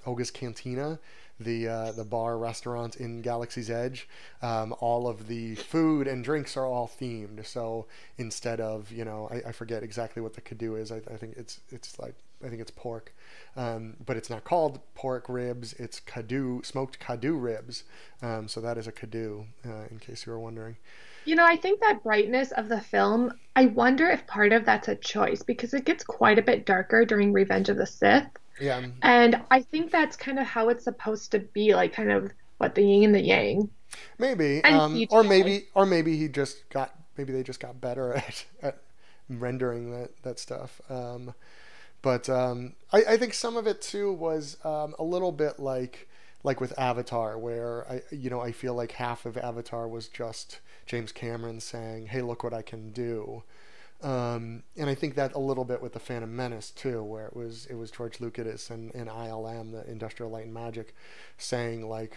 Oga's Cantina, the bar restaurant in Galaxy's Edge. All of the food and drinks are all themed. So instead of I forget exactly what the Kadu is. I think it's like I think it's pork, but it's not called pork ribs. It's Kadu smoked Kadu ribs. So that is a Kadu, in case you were wondering. I think that brightness of the film, I wonder if part of that's a choice because it gets quite a bit darker during Revenge of the Sith. Yeah, And I think that's kind of how it's supposed to be, like kind of what the yin and the yang. maybe, And CGI. or maybe maybe they just got better at rendering that stuff. I think some of it too was a little bit like with Avatar, where I feel like half of Avatar was just James Cameron saying, "Hey, look what I can do." And I think that a little bit with the Phantom Menace too, where it was George Lucas and ILM, the Industrial Light and Magic, saying like,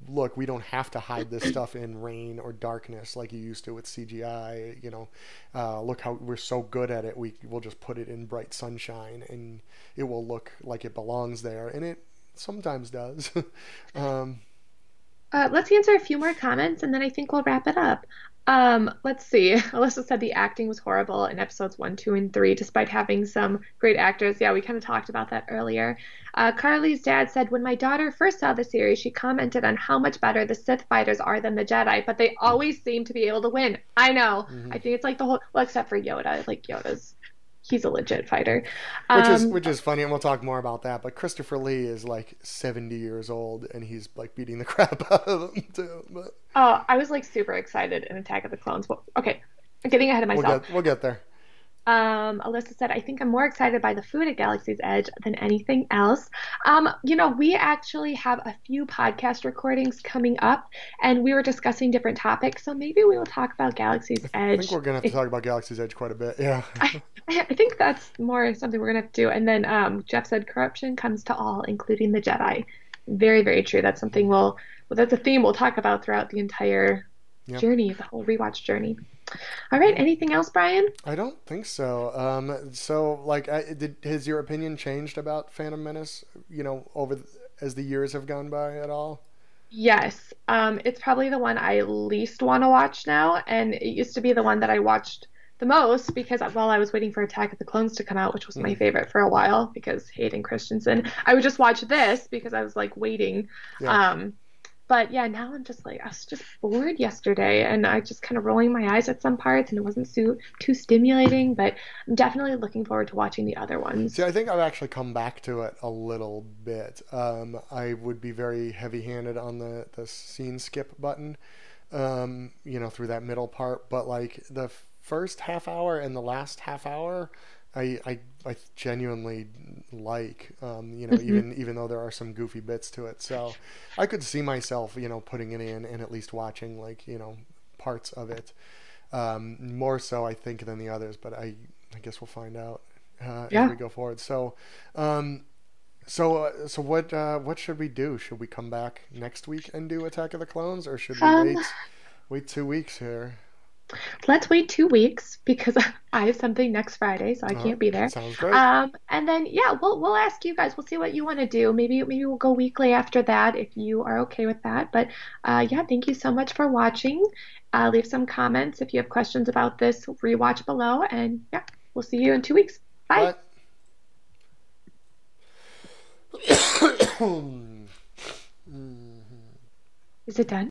"Look, we don't have to hide this stuff in rain or darkness like you used to with CGI. Look how we're so good at it. We'll just put it in bright sunshine, and it will look like it belongs there." And it sometimes does. um, Let's answer a few more comments and then I think we'll wrap it up. Let's see. Alyssa said the acting was horrible in episodes 1, 2, and 3, despite having some great actors. Yeah, we kind of talked about that earlier. Carly's dad said, when my daughter first saw the series, she commented on how much better the Sith fighters are than the Jedi, but they always seem to be able to win. I know. mhm. I think it's like the whole, well, except for Yoda. Like he's a legit fighter. Which is Um, which is funny, and we'll talk more about that. But Christopher Lee is like 70 years old, and he's like beating the crap out of him too. But oh, I was like super excited in Attack of the Clones. Well, okay, I'm getting ahead of we'll myself. get there. Alyssa said, I think I'm more excited by the food at Galaxy's Edge than anything else. We actually have a few podcast recordings coming up, and we were discussing different topics. So maybe we will talk about Galaxy's I think Edge. we're gonna have to talk about Galaxy's Edge quite a bit. Yeah. I think that's more something we're gonna have to do. And then Jeff said, corruption comes to all, including the Jedi. Very, very true. That's something that's a theme we'll talk about throughout the entire Yep. journey, the whole rewatch journey. All right. Anything else, Brian? I don't think so. So like, has your opinion changed about Phantom Menace? As the years have gone by at all? Yes. It's probably the one I least want to watch now, and it used to be the one that I watched the most because while I was waiting for Attack of the Clones to come out, which was my Mm, favorite for a while because Hayden Christensen, I would just watch this because I was like waiting. yeah. Um, but yeah, now I'm just like I was just bored yesterday, and I just kind of rolling my eyes at some parts, and it wasn't too stimulating. But I'm definitely looking forward to watching the other See, ones. I think I've actually come back to it a little bit. I would be very heavy-handed on the scene skip button, through that middle part. But like the first half hour and the last half hour, I genuinely like, Hmm. even though there are some goofy bits to it. So I could see myself, putting it in and at least watching like, parts of it. More so, I think, than the others, but I guess we'll find out as Yeah. we go forward. So what should we do? Should we come back next week and do Attack of the Clones, or should we Um, wait 2 weeks here? Let's wait 2 weeks because I have something next Friday, so I All right, can't be there. sounds great. And then yeah, we'll ask you guys. We'll see what you want to do. Maybe we'll go weekly after that if you are okay with that. But yeah, thank you so much for watching. Leave some comments if you have questions about this rewatch below. And yeah, we'll see you in 2 weeks. Bye. Bye. Is it done?